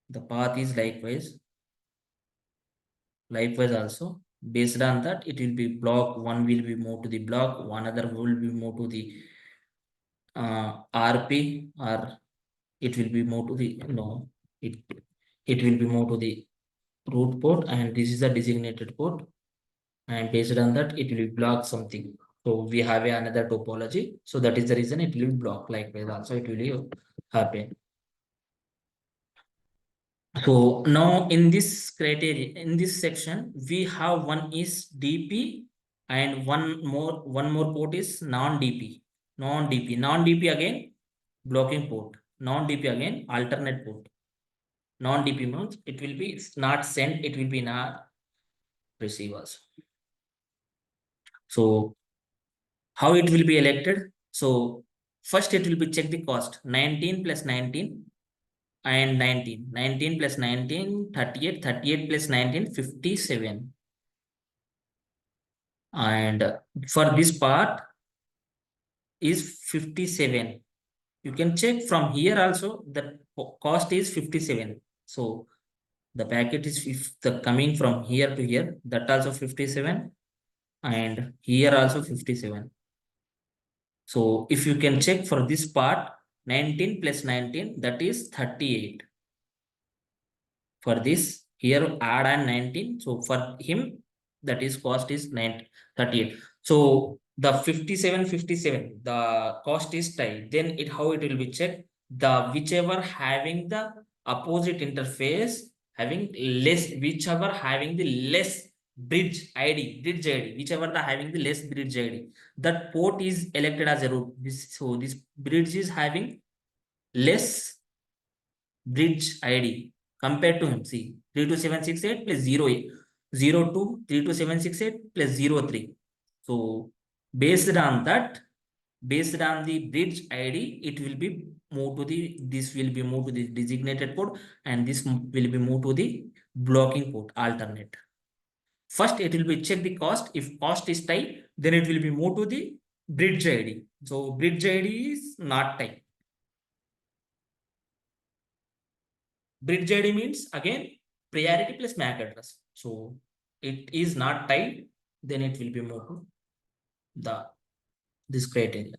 the path is likewise also. Based on that, it will be block one will be moved to the block, one other will be moved to the RP, or it will be moved to the, no, it will be moved to the root port, and this is a designated port, and based on that it will block something. So we have another topology, so that is the reason it will block. Likewise also it will happen. So now in this criteria, in this section, we have one is DP and one more port is non-DP. Non-DP again blocking port. Non-DP again alternate port. Non-DP means it will be not sent, it will be not receivers. So how it will be elected? So first it will be check the cost. 19 plus 19 and 19. 19 plus 19, 38. 38 plus 19, 57. And for this part is 57. You can check from here also the cost is 57. So the packet is if the coming from here to here, that also 57, and here also 57. So if you can check for this part, 19 plus 19, that is 38. For this, here add on 19. So for him, that is cost is 38. So the 57, the cost is tied. Then it how it will be checked? The whichever having the opposite interface having less, whichever having the less bridge ID, whichever the having the less bridge ID, that port is elected as a root. So this bridge is having less bridge ID compared to him. See, 32768 plus 02 32768 plus 03. So based on that, based on the bridge ID, it will be moved to the, this will be moved to the designated port, and this will be moved to the blocking port alternate. First, it will be check the cost. If cost is tight, then it will be moved to the bridge ID. So bridge ID is not tight. Bridge ID means again priority plus MAC address. So it is not tied, then it will be moved to the this criteria.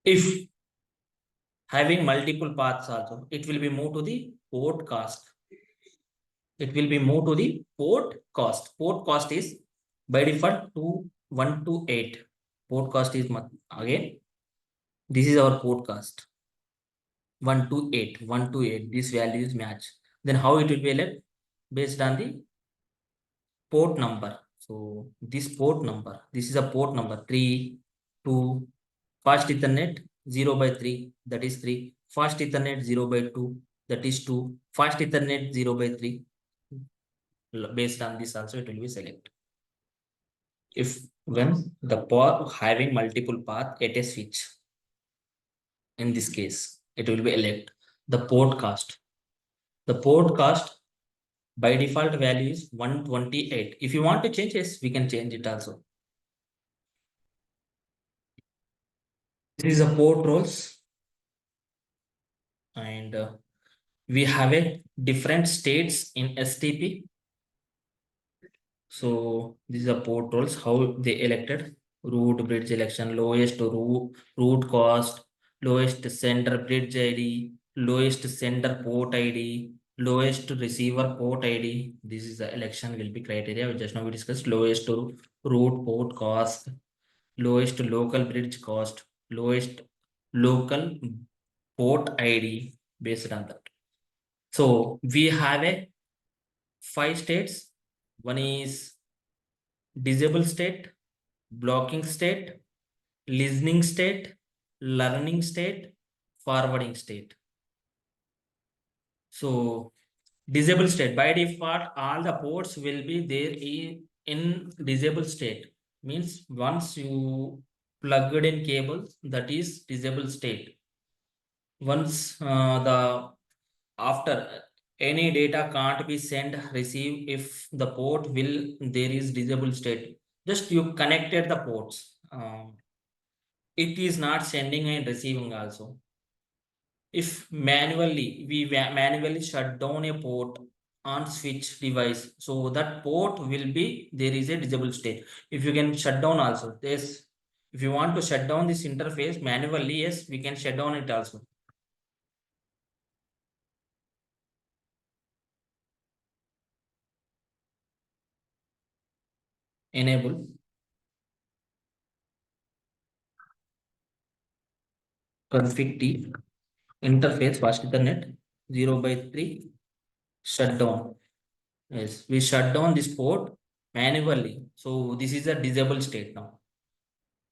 If having multiple paths also, it will be moved to the port cost. It will be moved to the port cost. Port cost is by default 2128. Port cost is again, this is our port cost. 128. This value is match. Then how it will be elect? Based on the port number. So this port number, this is a port number 3, 2, fast Ethernet 0 by 3, that is 3, fast Ethernet 0 by 2, that is 2, fast Ethernet 0 by 3. Based on this also it will be select. If when the port having multiple path at a switch, in this case, it will be elect the port cost. The port cost by default value is 128. If you want to change this, we can change it also. This is a port roles, and we have a different states in STP. So this is a port roles, how they elected root bridge election, lowest root cost, lowest sender bridge ID, lowest sender port ID, lowest receiver port ID. This is the election will be criteria. Just now we discussed lowest root port cost, lowest local bridge cost, lowest local port ID based on that. So we have a 5 states. One is disable state, blocking state, listening state, learning state, forwarding state. So disable state by default, all the ports will be there in disable state. Means once you plugged in cable, that is disable state. Once the after any data can't be sent receive if the port will there is disabled state, just you connected the ports, it is not sending and receiving also. If manually we manually shut down a port on switch device, so that port will be there is a disabled state. If you can shut down also, yes, if you want to shut down this interface manually, yes, we can shut down it also. Enable config T interface fast ethernet 0 by 3 shutdown. Yes, we shut down this port manually. So this is a disabled state now.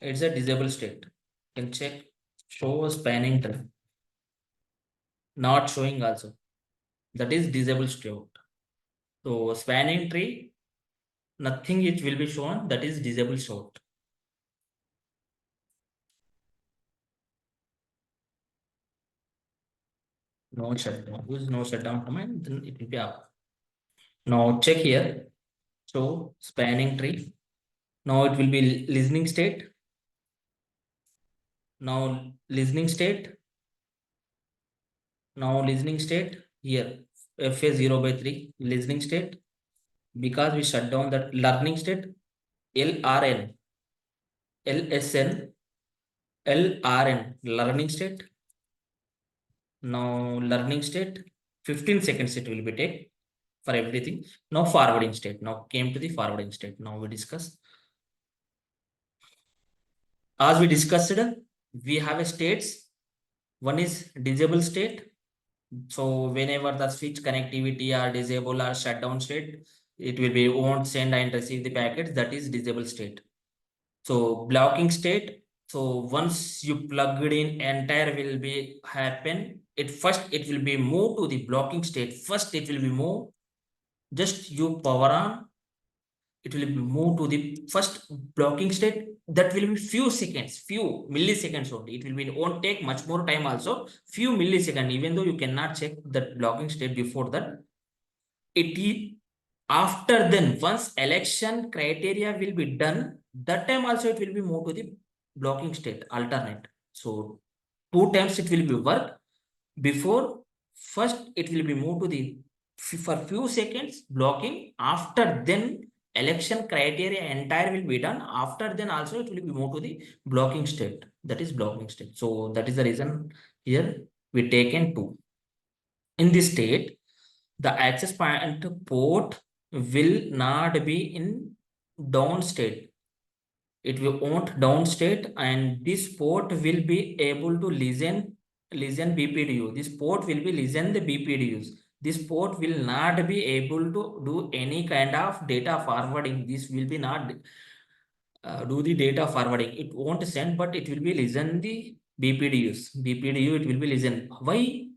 It's a disabled state. You can check show spanning tree. Not showing also. That is disabled state. So spanning tree, nothing it will be shown. That is disabled state. No shutdown. Use no shutdown command, then it will be up. Now check here. So spanning tree. Now it will be listening state. Now listening state. Now listening state here. FA 0/3 listening state. Because we shut down that learning state. LRN. LSN. LRN. Learning state. Now learning state. 15 seconds it will be take for everything. Now forwarding state. Now came to the forwarding state. Now we discuss. As we discussed, we have a states. One is disable state. So whenever the switch connectivity are disabled or shutdown state, it will be won't send and receive the packets. That is disable state. So blocking state. So once you plug it in, entire will be happen. It will be moved to the blocking state. First it will be moved. Just you power on, it will move to the first blocking state. That will be few seconds, few milliseconds only. It will be won't take much more time also, few milliseconds. Even though you cannot check that blocking state before that, it is after. Then once election criteria will be done, that time also it will be moved to the blocking state alternate. So two times it will be work. Before, first it will be moved to the for few seconds blocking. After then election criteria entire will be done. After then also it will be moved to the blocking state. That is blocking state. So that is the reason here we taken two. In this state, the access point port will not be in down state. It will won't down state, and this port will be able to listen BPDU. This port will be listen the BPDUs. This port will not be able to do any kind of data forwarding. This will be not do the data forwarding. It won't send, but it will be listen the BPDUs. BPDU it will be listen. Why?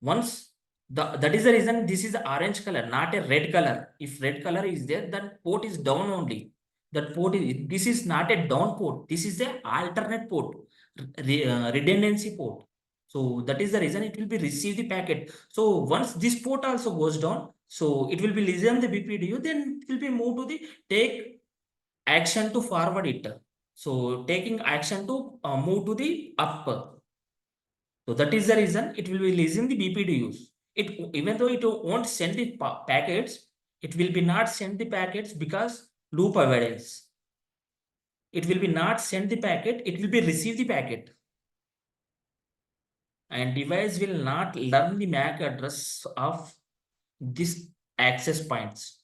Once that is the reason this is orange color, not a red color. If red color is there, that port is down only. That port is, this is not a down port. This is the alternate port, redundancy port. So that is the reason it will be receive the packet. So once this port also goes down, so it will be listen the BPDU, then it will be moved to the take action to forward it. So taking action to move to the up. So that is the reason it will be releasing the BPDUs. It even though it won't send the packets, it will be not send the packets because loop avoidance. It will be not send the packet, it will be receive the packet. And device will not learn the MAC address of this access points.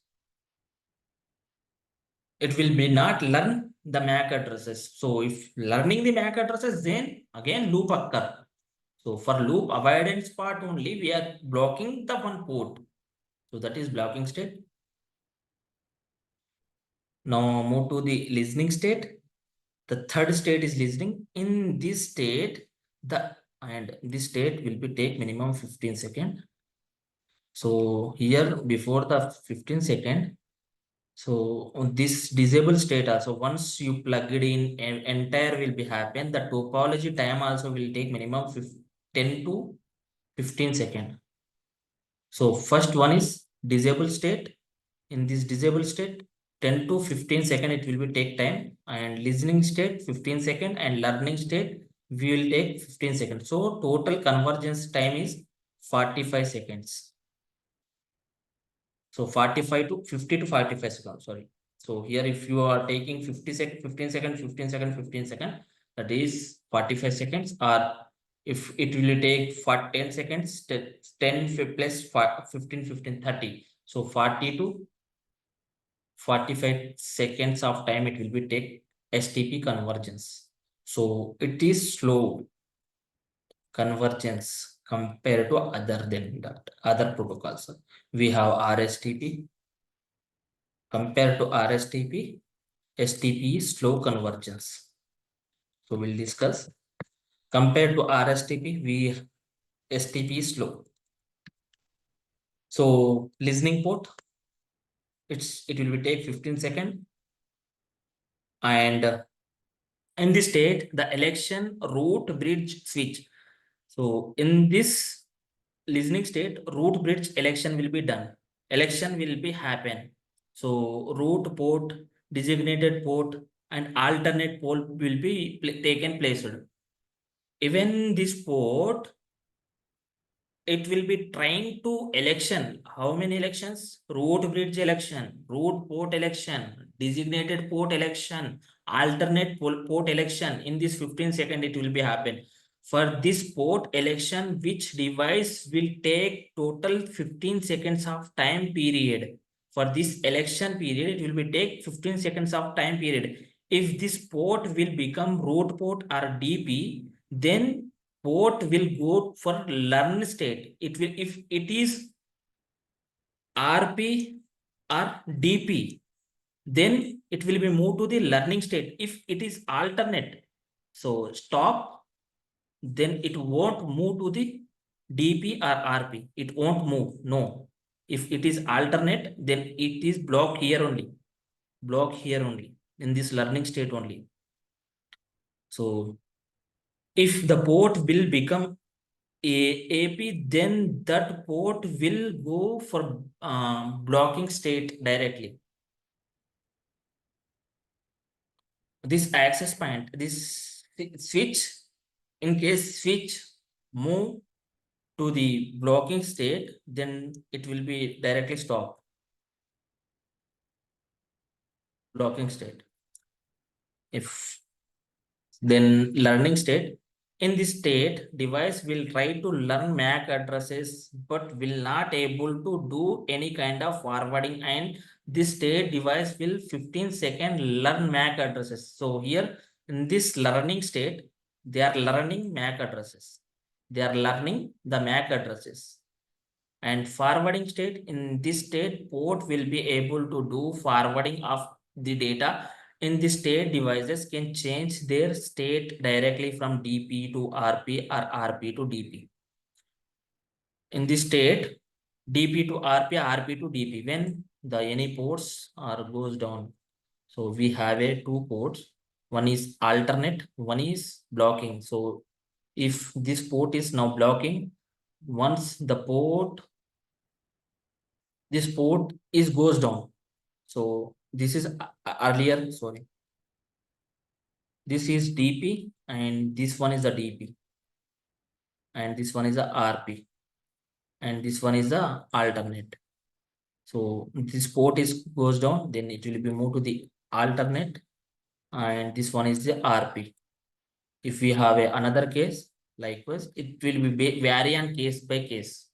It will be not learn the MAC addresses. So if learning the MAC addresses, then again loop occur. So for loop avoidance part only, we are blocking the one port. So that is blocking state. Now move to the listening state. The third state is listening. In this state, this state will be take minimum 15 seconds. So here before the 15 second, so on this disable state also, once you plug it in, entire will be happen. The topology time also will take minimum 10 to 15 seconds. So first one is disable state. In this disable state, 10 to 15 second it will be take time, and listening state 15 second, and learning state we will take 15 seconds. So total convergence time is 45 seconds. So 45 to 50 to 45 seconds, sorry. So here if you are taking 50 second, 15 second, 15 second, 15 second, that is 45 seconds. Or if it will take for 10 seconds, 10 plus 15, 15, 30. So 40 to 45 seconds of time it will be take STP convergence. So it is slow convergence compared to other than that, other protocols. We have RSTP. Compared to RSTP, STP is slow convergence. So we'll discuss. Compared to RSTP, STP is slow. So listening port, it will be take 15 seconds. And in this state, the election route bridge switch. So in this listening state, root bridge election will be done. Election will be happen. So root port, designated port, and alternate port will be taken placed. Even this port, it will be trying to election. How many elections? Root bridge election, root port election, designated port election, alternate port election. In this 15 second, it will be happen. For this port election, which device will take total 15 seconds of time period. For this election period, it will be take 15 seconds of time period. If this port will become root port or DP, then port will go for learn state. It will, if it is RP or DP, then it will be moved to the learning state. If it is alternate, so stop, then it won't move to the DP or RP. It won't move. No. If it is alternate, then it is blocked here only. Block here only in this learning state only. So if the port will become AP, then that port will go for blocking state directly. This access point, this switch, in case switch move to the blocking state, then it will be directly stop. Blocking state. If then learning state. In this state, device will try to learn MAC addresses, but will not able to do any kind of forwarding. And this state device will 15-second learn MAC addresses. So here in this learning state, they are learning MAC addresses. They are learning the MAC addresses. And forwarding state, in this state, port will be able to do forwarding of the data. In this state, devices can change their state directly from DP to RP or RP to DP. In this state, DP to RP, RP to DP, when the any ports are goes down. So we have a two ports. One is alternate, one is blocking. So if this port is now blocking, once the port, this port is goes down. So this is earlier, sorry. This is DP and this one is the DP. And this one is the RP. And this one is the alternate. So this port is goes down, then it will be moved to the alternate. And this one is the RP. If we have another case, likewise, it will be vary on case by case.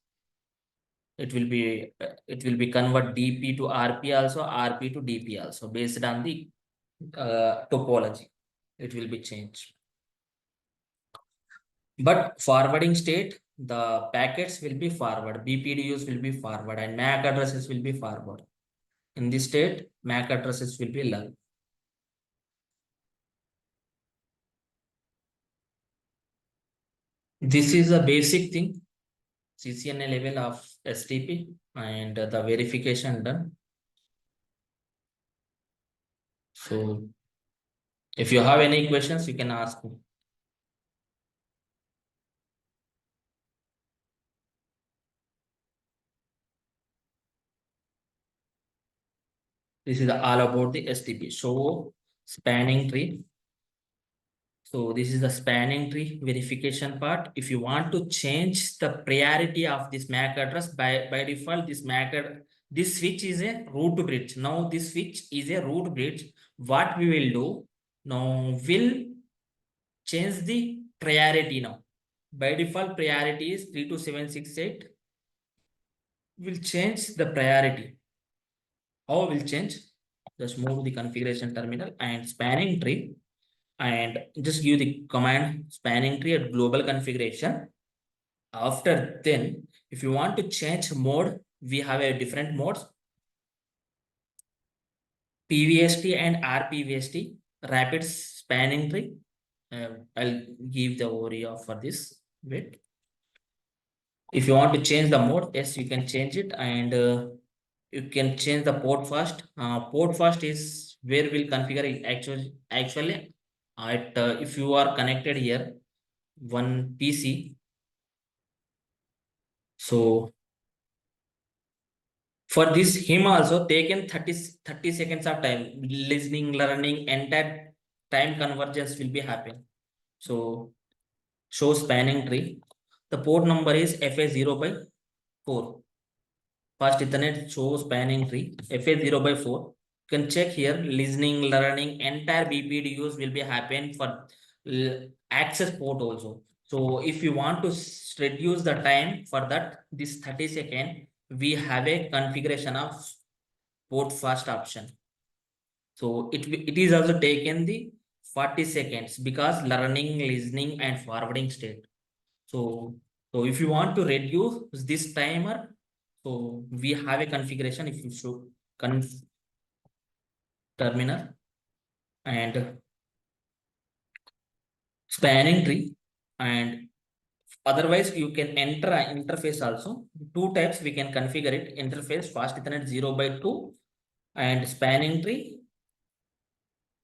It will be convert DP to RP also, RP to DP also, based on the topology. It will be changed. But forwarding state, the packets will be forward, BPDUs will be forward, and MAC addresses will be forward. In this state, MAC addresses will be null. This is a basic thing, CCNA level of STP, and the verification done. So if you have any questions, you can ask me. This is all about the STP. So spanning tree. So this is the spanning tree verification part. If you want to change the priority of this MAC address, by default, this switch is a root bridge. Now this switch is a root bridge. What we will do now, will change the priority now. By default, priority is 32768. Will change the priority. How will change? Just move to the configuration terminal and spanning tree, and just give the command spanning tree at global configuration. After then, if you want to change mode, we have a different modes, PVST and RPVST, rapid spanning tree. I'll give the overview for this. Wait. If you want to change the mode, yes, you can change it, and you can change the port first. Port first is where we'll configure it actually at if you are connected here, one PC. So for this him also taken 30 seconds of time. Listening, learning, entire time convergence will be happen. So show spanning tree. The port number is FA0 by 4. Fast Ethernet shows spanning tree FA0 by 4. You can check here listening, learning, entire BPDUs will be happen for access port also. So if you want to reduce the time for that, this 30 second, we have a configuration of port fast option. So it is also taken the 40 seconds because learning, listening, and forwarding state. So, so if you want to reduce this timer, so we have a configuration. If you show conf terminal and spanning tree, and otherwise you can enter an interface also. Two types we can configure it: interface fast Ethernet 0 by 2 and spanning tree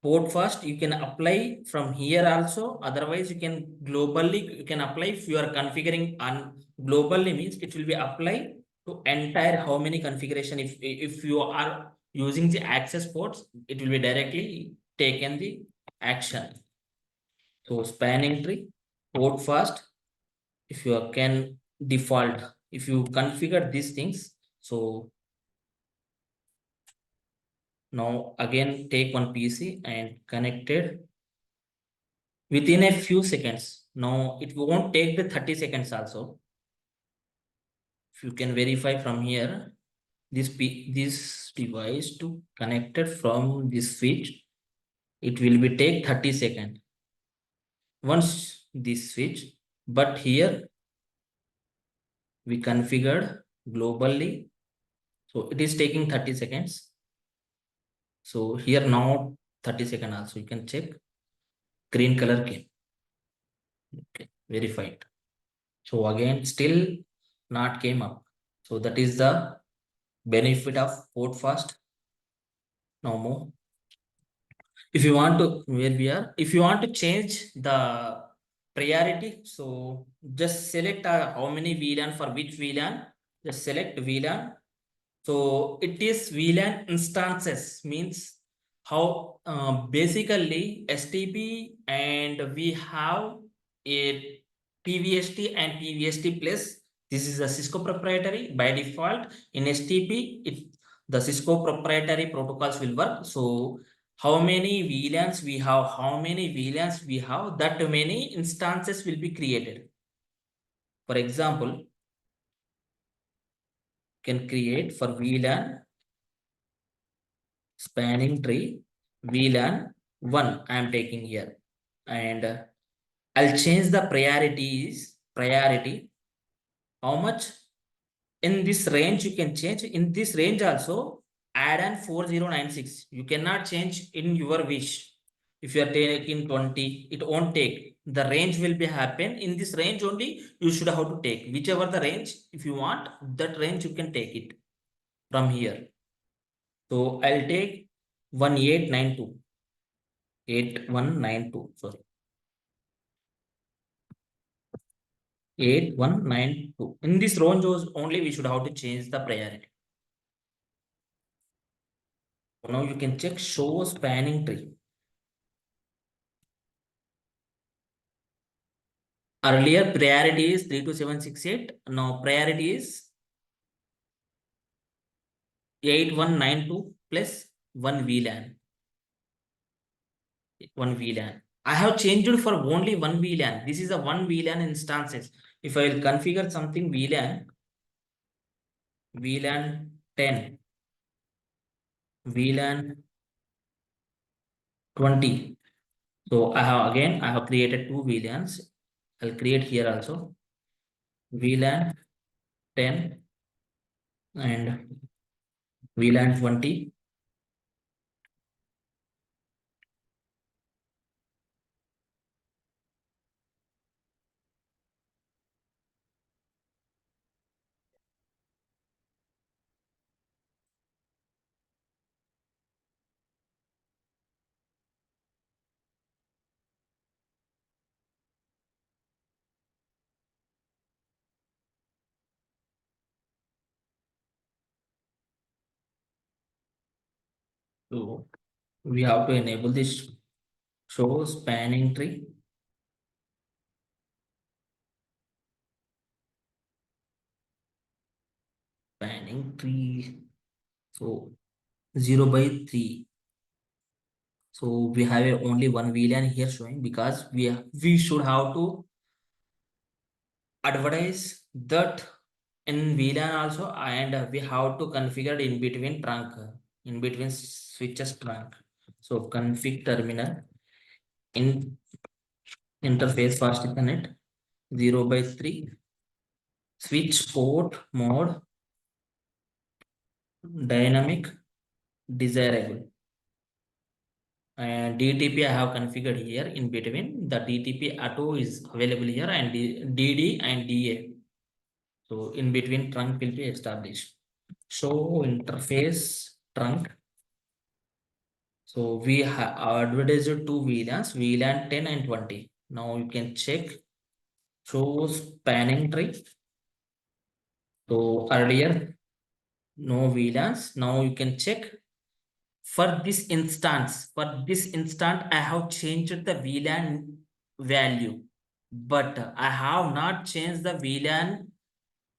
port fast. You can apply from here also, otherwise you can globally you can apply. If you are configuring on globally means it will be applied to entire how many configuration. If you are using the access ports, it will be directly taken the action. So spanning tree port fast, if you can default, if you configure these things. So now again take one PC and connected within a few seconds. Now it won't take the 30 seconds also. If you can verify from here, this device to connected from this switch, it will be take 30 seconds. Once this switch, but here we configured globally. So it is taking 30 seconds. So here now 30 seconds also you can check. Green color came. Okay, verified. So again, still not came up. So that is the benefit of port fast. Now more. If you want to, where we are, if you want to change the priority, so just select how many VLAN for which VLAN. Just select VLAN. So it is VLAN instances, means how basically STP, and we have a PVST and PVST plus. This is a Cisco proprietary by default. In STP, the Cisco proprietary protocols will work. So how many VLANs we have, that many instances will be created. For example, can create for VLAN spanning tree VLAN 1 I am taking here, and I'll change the priority. How much in this range you can change? In this range also add an 4096. You cannot change in your wish. If you are taking 20, it won't take. The range will be happen in this range only. You should have to take whichever the range. If you want that range, you can take it from here. So I'll take 1892. 8192. Sorry. 8192. In this range only we should have to change the priority. Now you can check show spanning tree. Earlier priority is 32768. Now priority is 8192 plus 1 VLAN. 1 VLAN. I have changed for only 1 VLAN. This is a 1 VLAN instances. If I will configure something VLAN 10, VLAN 20. So I have created two VLANs. I'll create here also VLAN 10 and VLAN 20. So we have to enable this show spanning tree. Spanning tree. So 0 by 3. So we have only one VLAN here showing because we should have to advertise that in VLAN also, and we have to configure in between trunk, in between switches trunk. So config terminal in interface fast Ethernet 0 by 3 switch port mode dynamic desirable, and DTP I have configured here in between. The DTP auto is available here, and DD and DA. So in between trunk will be established. So interface trunk. So we have advertised two VLANs, VLAN 10 and 20. Now you can check show spanning tree. So earlier no VLANs. Now you can check for this instance. For this instant, I have changed the VLAN value, but I have not changed the VLAN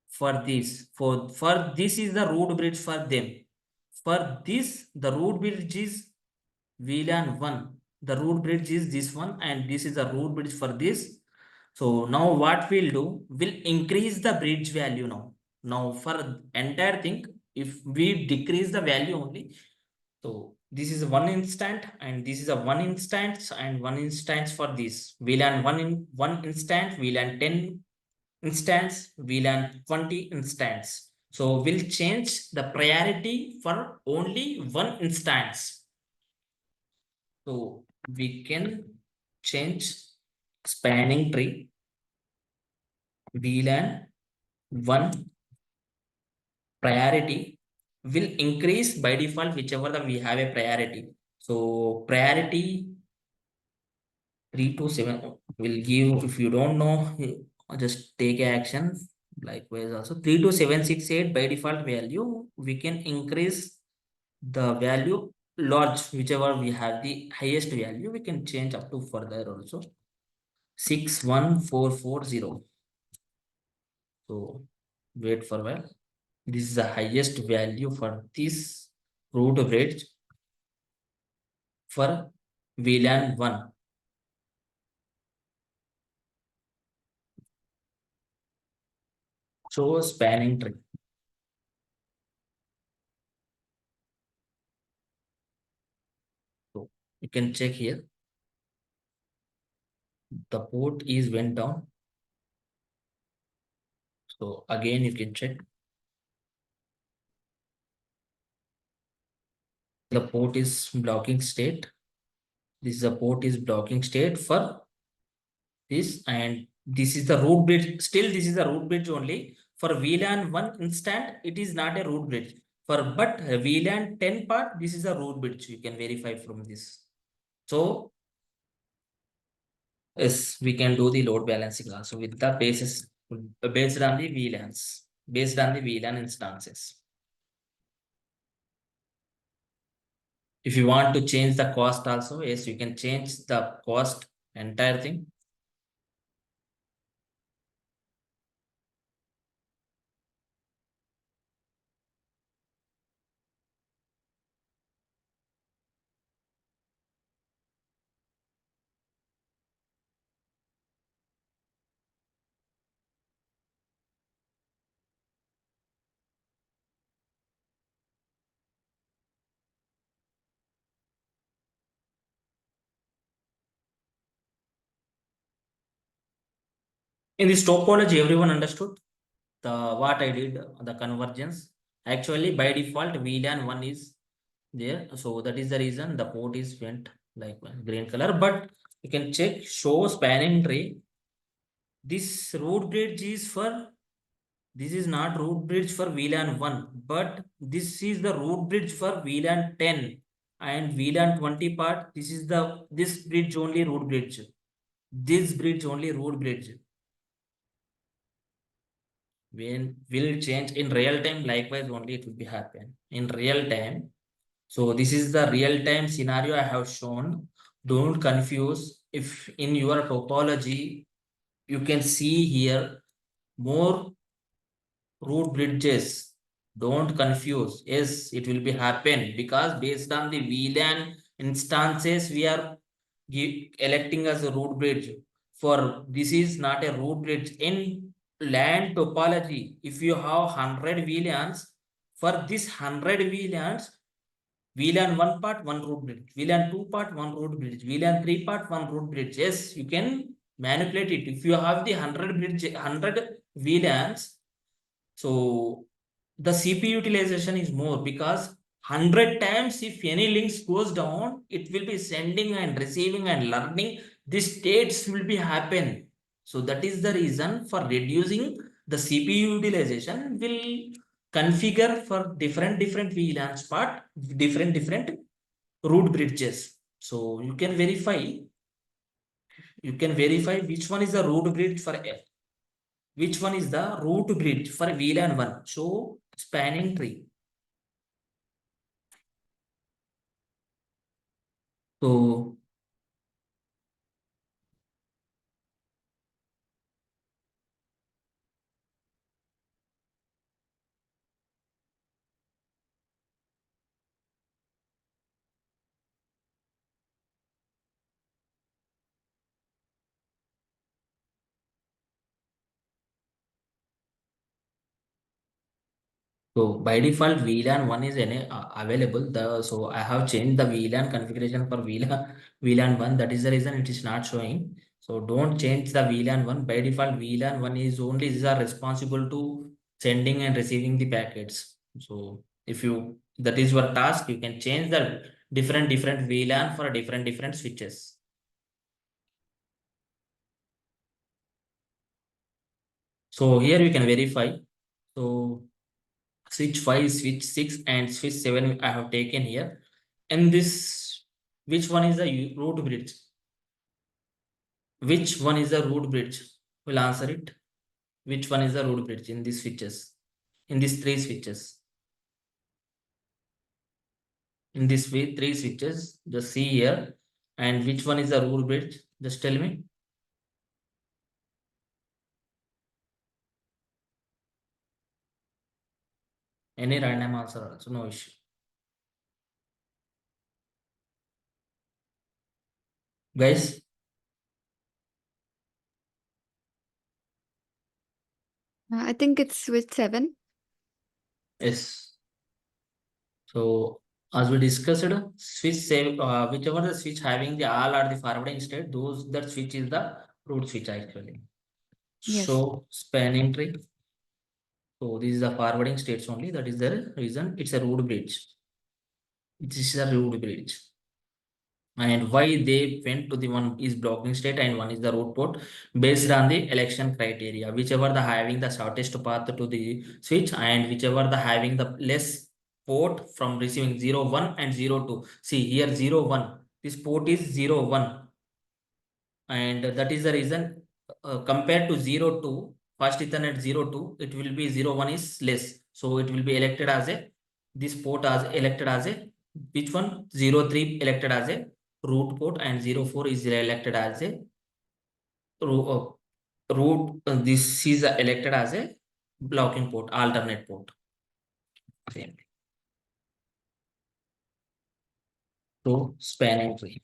for this. For this is the root bridge for them. For this, the root bridge is VLAN 1. The root bridge is this one, and this is the root bridge for this. So now what we'll do, we'll increase the bridge value now. Now for entire thing, if we decrease the value only, so this is one instant, and this is a one instance, and one instance for this. VLAN 1 in one instance, VLAN 10 instance, VLAN 20 instance. So we'll change the priority for only one instance. So we can change spanning tree VLAN 1 priority will increase by default whichever we have a priority. So priority 3 to 7 will give. If you don't know, just take action. Likewise also 3 to 768 by default value, we can increase the value large, whichever we have the highest value, we can change up to further also 61440. So wait for a while. This is the highest value for this root bridge for VLAN 1. So spanning tree. So you can check here. The port is went down. So again you can check. The port is blocking state. This is the port is blocking state for this, and this is the root bridge. Still, this is the root bridge only. For VLAN 1 instant, it is not a root bridge. But VLAN 10 part, this is a root bridge. You can verify from this. So yes, we can do the load balancing also with the basis based on the VLANs, based on the VLAN instances. If you want to change the cost also, yes, you can change the cost entire thing. In this topology, everyone understood the what I did, the convergence. Actually, by default, VLAN 1 is there. So that is the reason the port is went like green color. But you can check show spanning tree. This root bridge is for, this is not root bridge for VLAN 1, but this is the root bridge for VLAN 10 and VLAN 20 part. This is this bridge only root bridge. This bridge only root bridge. When will change in real time, likewise only it will be happen in real time. So this is the real-time scenario I have shown. Don't confuse. If in your topology, you can see here more root bridges. Don't confuse. Yes, it will be happen because based on the VLAN instances, we are electing as a root bridge. For this is not a root bridge in LAN topology. If you have 100 VLANs, for this 100 VLANs, VLAN 1 part, 1 root bridge. VLAN 2 part, 1 root bridge. VLAN 3 part, 1 root bridge. Yes, you can manipulate it. If you have the 100 bridge, 100 VLANs, so the CPU utilization is more because 100 times if any links goes down, it will be sending and receiving and learning. These states will be happen. So that is the reason for reducing the CPU utilization will configure for different VLANs part, different root bridges. So you can verify which one is the root bridge for which one is the root bridge for VLAN 1. So spanning tree. So So by default, VLAN 1 is available. So I have changed the VLAN configuration for VLAN 1. That is the reason it is not showing. So don't change the VLAN 1. By default, VLAN 1 is only is responsible to sending and receiving the packets. So if you that is your task, you can change the different VLAN for different switches. So here you can verify. So switch 5, switch 6, and switch 7 I have taken here. And this, which one is the root bridge? Which one is the root bridge? We'll answer it. Which one is the root bridge in these switches? In these three switches. In these three switches, just see here. And which one is the root bridge? Just tell me. Any random answer also, no issue. Guys, I think it's switch 7. yes. So as we discussed, switch save whichever the switch having the all or the forwarding state, those that switch is the root switch actually. Yes. So spanning tree. So this is the forwarding states only. That is the reason it's a root bridge. This is a root bridge. And why they went to the one is blocking state and one is the root port based on the election criteria, whichever the having the shortest path to the switch and whichever the having the less port from receiving 0 1 and 0 2. See here 0 1, this port is 0 1, and that is the reason compared to 0 2, first ethernet 0 2, it will be 0 1 is less, so it will be elected as a this port as elected as a which one 0 3 elected as a root port and 0 4 is elected as a root this is elected as a blocking port, alternate port. Same. So spanning tree,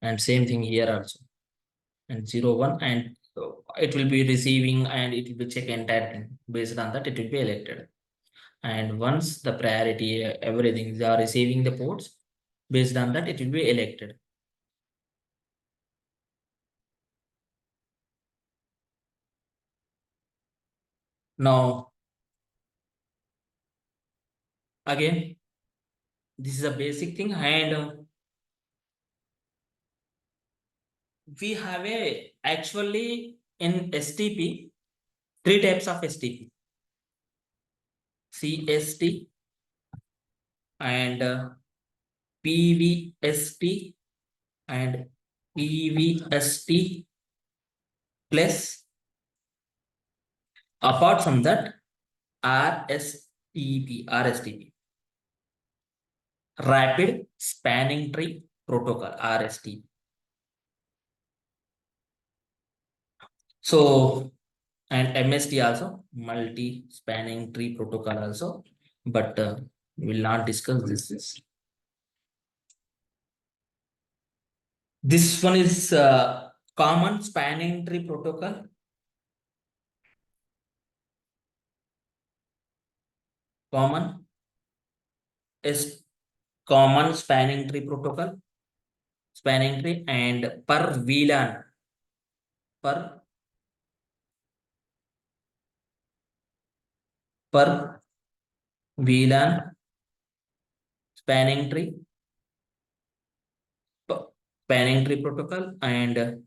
and same thing here also, and 0 1, and it will be receiving and it will be check entire thing. Based on that, it will be elected. And once the priority, everything, they are receiving the ports, based on that, it will be elected. Now, again, this is a basic thing, and we have a actually in STP, three types of STP: CST and PVST and PVST plus. Apart from that, RSTP. Rapid Spanning Tree Protocol, RST. So, and MST also, multi spanning tree protocol also, but we will not discuss this. This one is common spanning tree protocol. Common is common spanning tree protocol, spanning tree, and per VLAN, per VLAN spanning tree, spanning tree protocol, and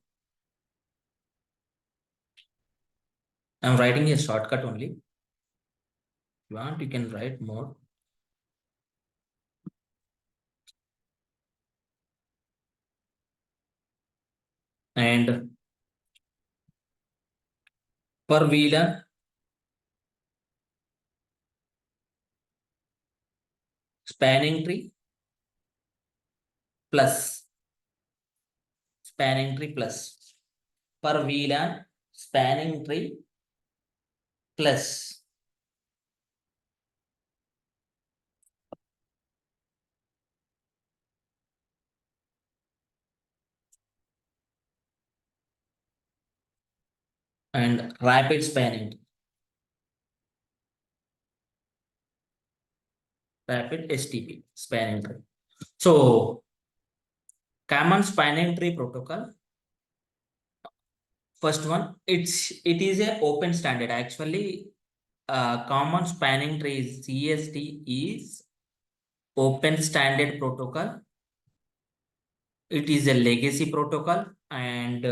I'm writing a shortcut only. If you want, you can write more. And per VLAN spanning tree plus spanning tree plus per VLAN spanning tree plus and rapid spanning, rapid STP spanning tree. So common spanning tree protocol. First one, it is a open standard. Actually, common spanning tree CST is open standard protocol. It is a legacy protocol, and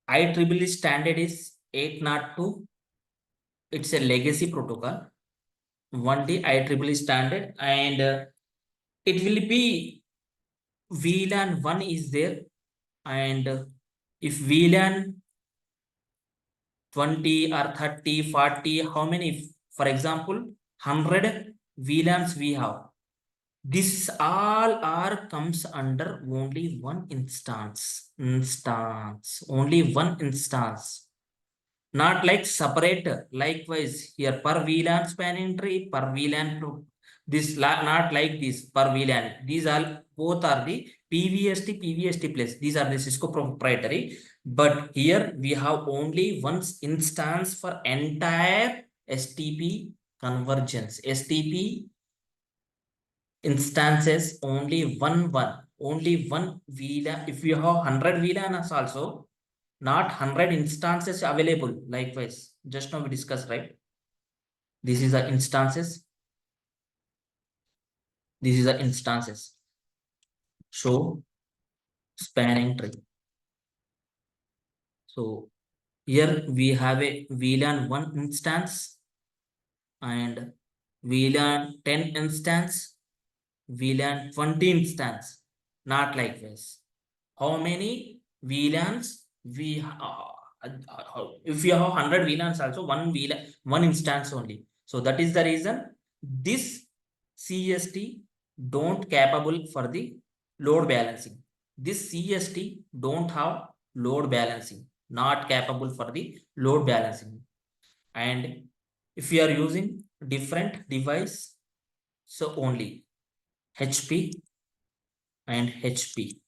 IEEE standard is 802. It's a legacy protocol. 1D IEEE standard, and it will be VLAN 1 is there, and if VLAN 20 or 30, 40, how many? For example, 100 VLANs we have. This all are comes under only one instance. Only one instance. Not like separate. Likewise, here per VLAN spanning tree, per VLAN to this not like this per VLAN. These all both are the PVST plus. These are the Cisco proprietary. But here we have only one instance for entire STP convergence. STP instances only one VLAN. If you have 100 VLANs also, not 100 instances available. Likewise, just now we discussed, right? This is the instances. This is the instances. So spanning tree. So here we have a VLAN 1 instance and VLAN 10 instance, VLAN 20 instance. Not like this. How many VLANs we if you have 100 VLANs also, one instance only. So that is the reason this CST don't capable for the load balancing. This CST don't have load balancing, not capable for the load balancing. And if you are using different device, so only HP and HP.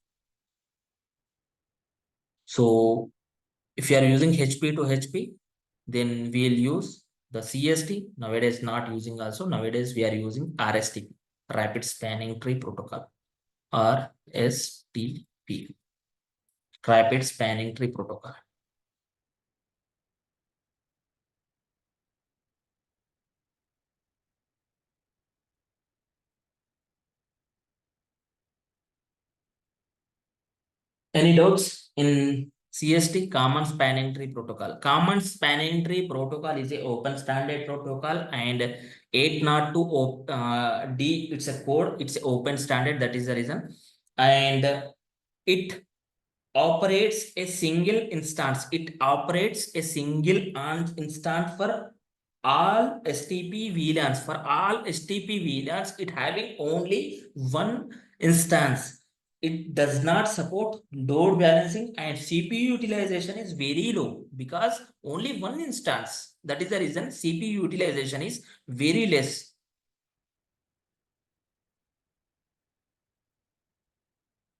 So if you are using HP to HP, then we'll use the CST. Nowadays, not using also. Nowadays, we are using RSTP, Rapid Spanning Tree Protocol, RSTP, Rapid Spanning Tree Protocol. Any doubts in CST, Common Spanning Tree Protocol? Common Spanning Tree Protocol is a open standard protocol, and 802 D, it's a code, it's an open standard, that is the reason. And it operates a single instance. It operates a single instance for all STP VLANs, for all STP VLANs, it having only one instance. It does not support load balancing and CPU utilization is very low because only one instance. That is the reason CPU utilization is very less.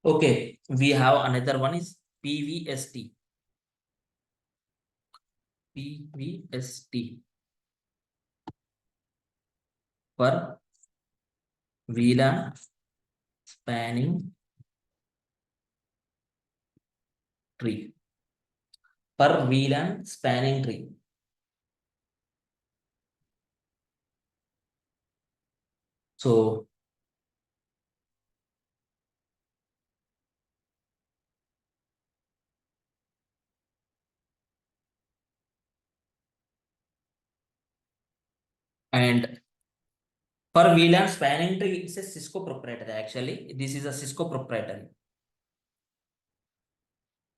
Okay, we have another one is PVST. PVST for VLAN spanning tree. Per VLAN spanning tree. So and for VLAN spanning tree, it's a Cisco proprietary. Actually, this is a Cisco proprietary,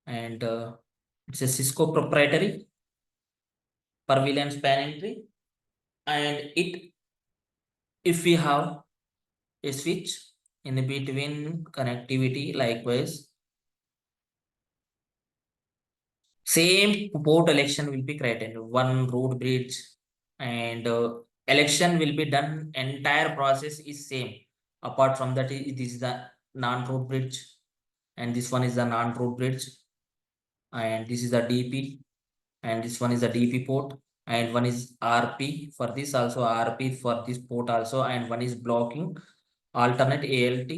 and it's a Cisco proprietary for VLAN spanning tree. And it, if we have a switch in between connectivity, likewise, same port election will be created. One root bridge and election will be done. Entire process is same. Apart from that, this is the non-root bridge, and this one is the non-root bridge, and this is the DP, and this one is the DP port, and one is RP for this also, RP for this port also, and one is blocking alternate ALT,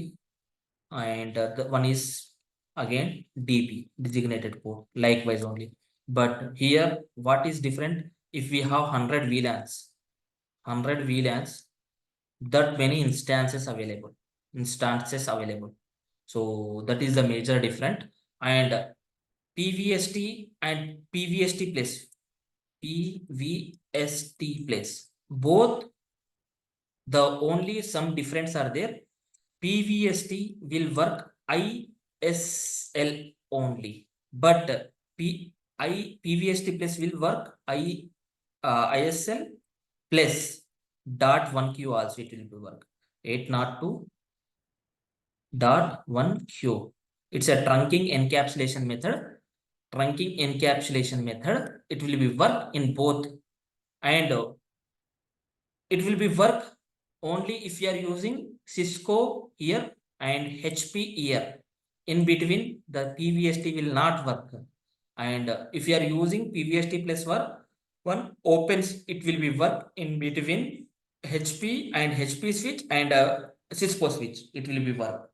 and the one is again DP designated port, likewise only. But here, what is different? If we have 100 VLANs, that many instances available. So that is the major different. And PVST and PVST plus PVST plus both, the only some difference are there. PVST will work ISL only, but PVST plus will work ISL plus dot 1Q also it will be work. 802.1Q. It's a trunking encapsulation method. Trunking encapsulation method, it will be work in both, and it will be work only if you are using Cisco here and HP here. In between, the PVST will not work. And if you are using PVST plus one opens, it will be work in between HP and HP switch and Cisco switch. It will be work.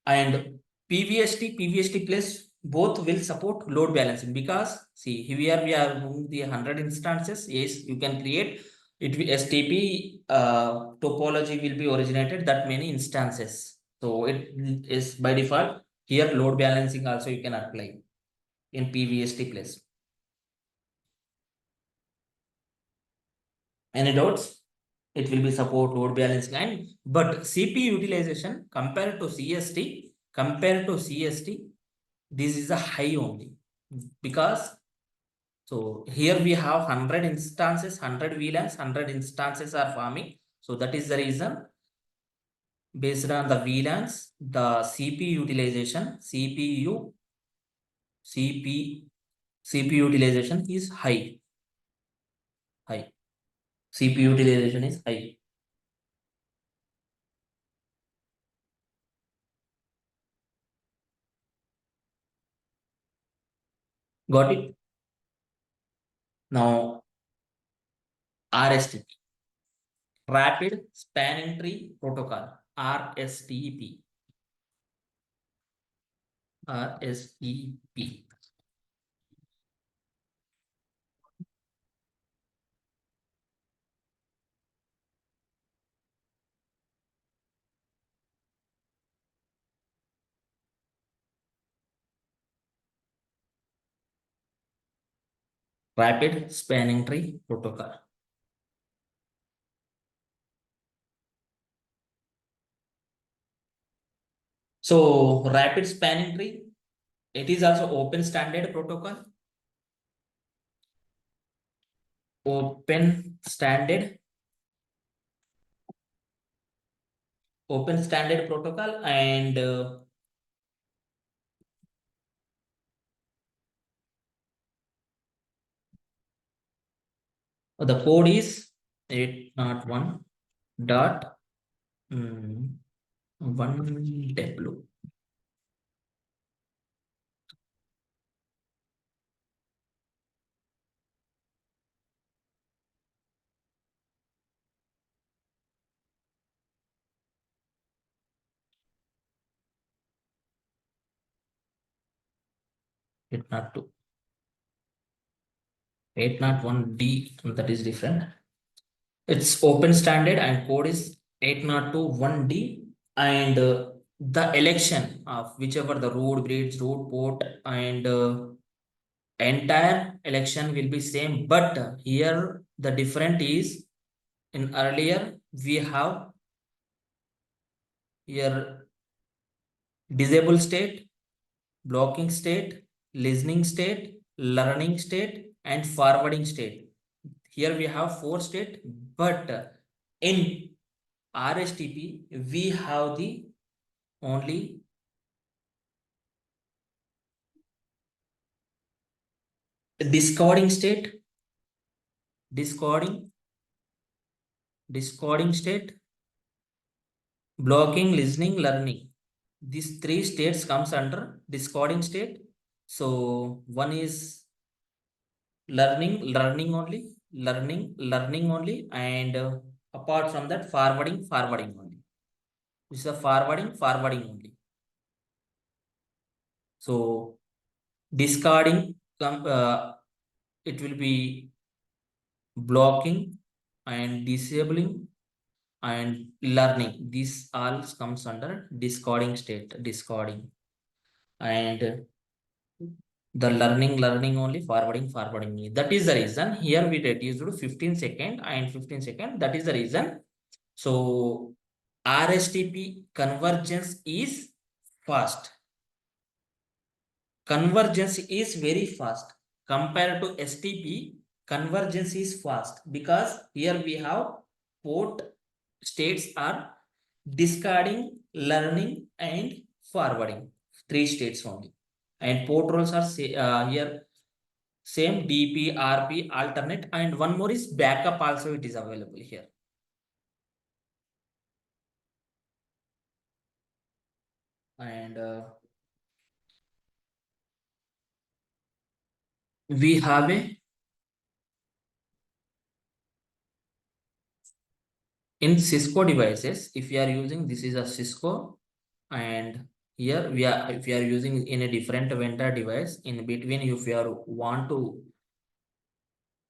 And PVST plus both will support load balancing, because see here we are moving the 100 instances. Yes, you can create it. STP topology will be originated that many instances. So it is by default here load balancing also you can apply in PVST plus. Any doubts? It will be support load balancing, and but CPU utilization compared to CST, this is a high only, because so here we have 100 instances, 100 VLANs, 100 instances are forming. So that is the reason, based on the VLANs, the CPU utilization, CPU utilization is high. CPU utilization is high. Got it? Now, RSTP, Rapid Spanning Tree Protocol, RSTP. RSTP. Rapid Spanning Tree Protocol. So rapid spanning tree, it is also open standard protocol. open standard protocol, and the code is 801 dot 1W. It not 2. 801D, that is different. It's open standard and code is 802.1D, and the election of whichever the road, bridge, road, port, and entire election will be same, but here the different is, in earlier we have here disable state, blocking state, listening state, learning state, and forwarding state. Here we have 4 state, but in RSTP we have the only discarding state, discarding state, blocking, listening, learning. These 3 states comes under discarding state. So one is learning only, learning only, and apart from that forwarding only. This is a forwarding only. So discarding it will be blocking and disabling and learning. This all comes under discarding state, discarding, and the learning only, forwarding only. That is the reason here we reduced to 15 second and 15 second. That is the reason. So RSTP convergence is fast. Convergence is very fast compared to STP. Convergence is fast because here we have port states are discarding, learning, and forwarding. 3 states only, and port roles are here same DP, RP, alternate, and one more is backup also. It is available here. And we have a in Cisco devices. If you are using, this is a Cisco, and here we are, if you are using in a different vendor device, in between, if you are want to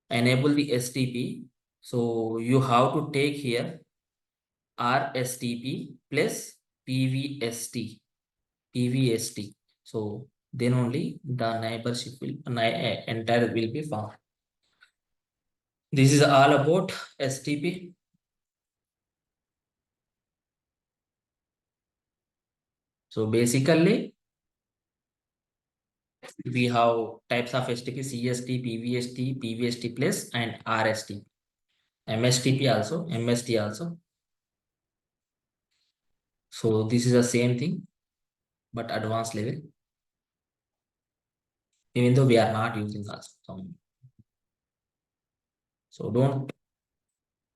enable the STP, so you have to take here RSTP plus PVST. So then only the neighborship will entire will be found. This is all about STP. So basically we have types of STP: CST, PVST, PVST plus, and RSTP. MSTP also, MST also. So this is the same thing, but advanced level. Even though we are not using that. So don't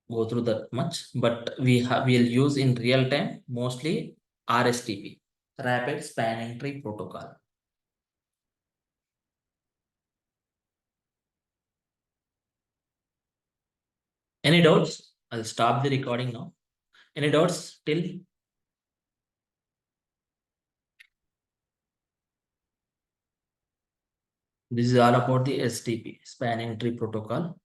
go through that much, but we'll use in real time mostly RSTP, Rapid Spanning Tree Protocol. Any doubts? I'll stop the recording now. Any doubts till? This is all about the STP, Spanning Tree Protocol.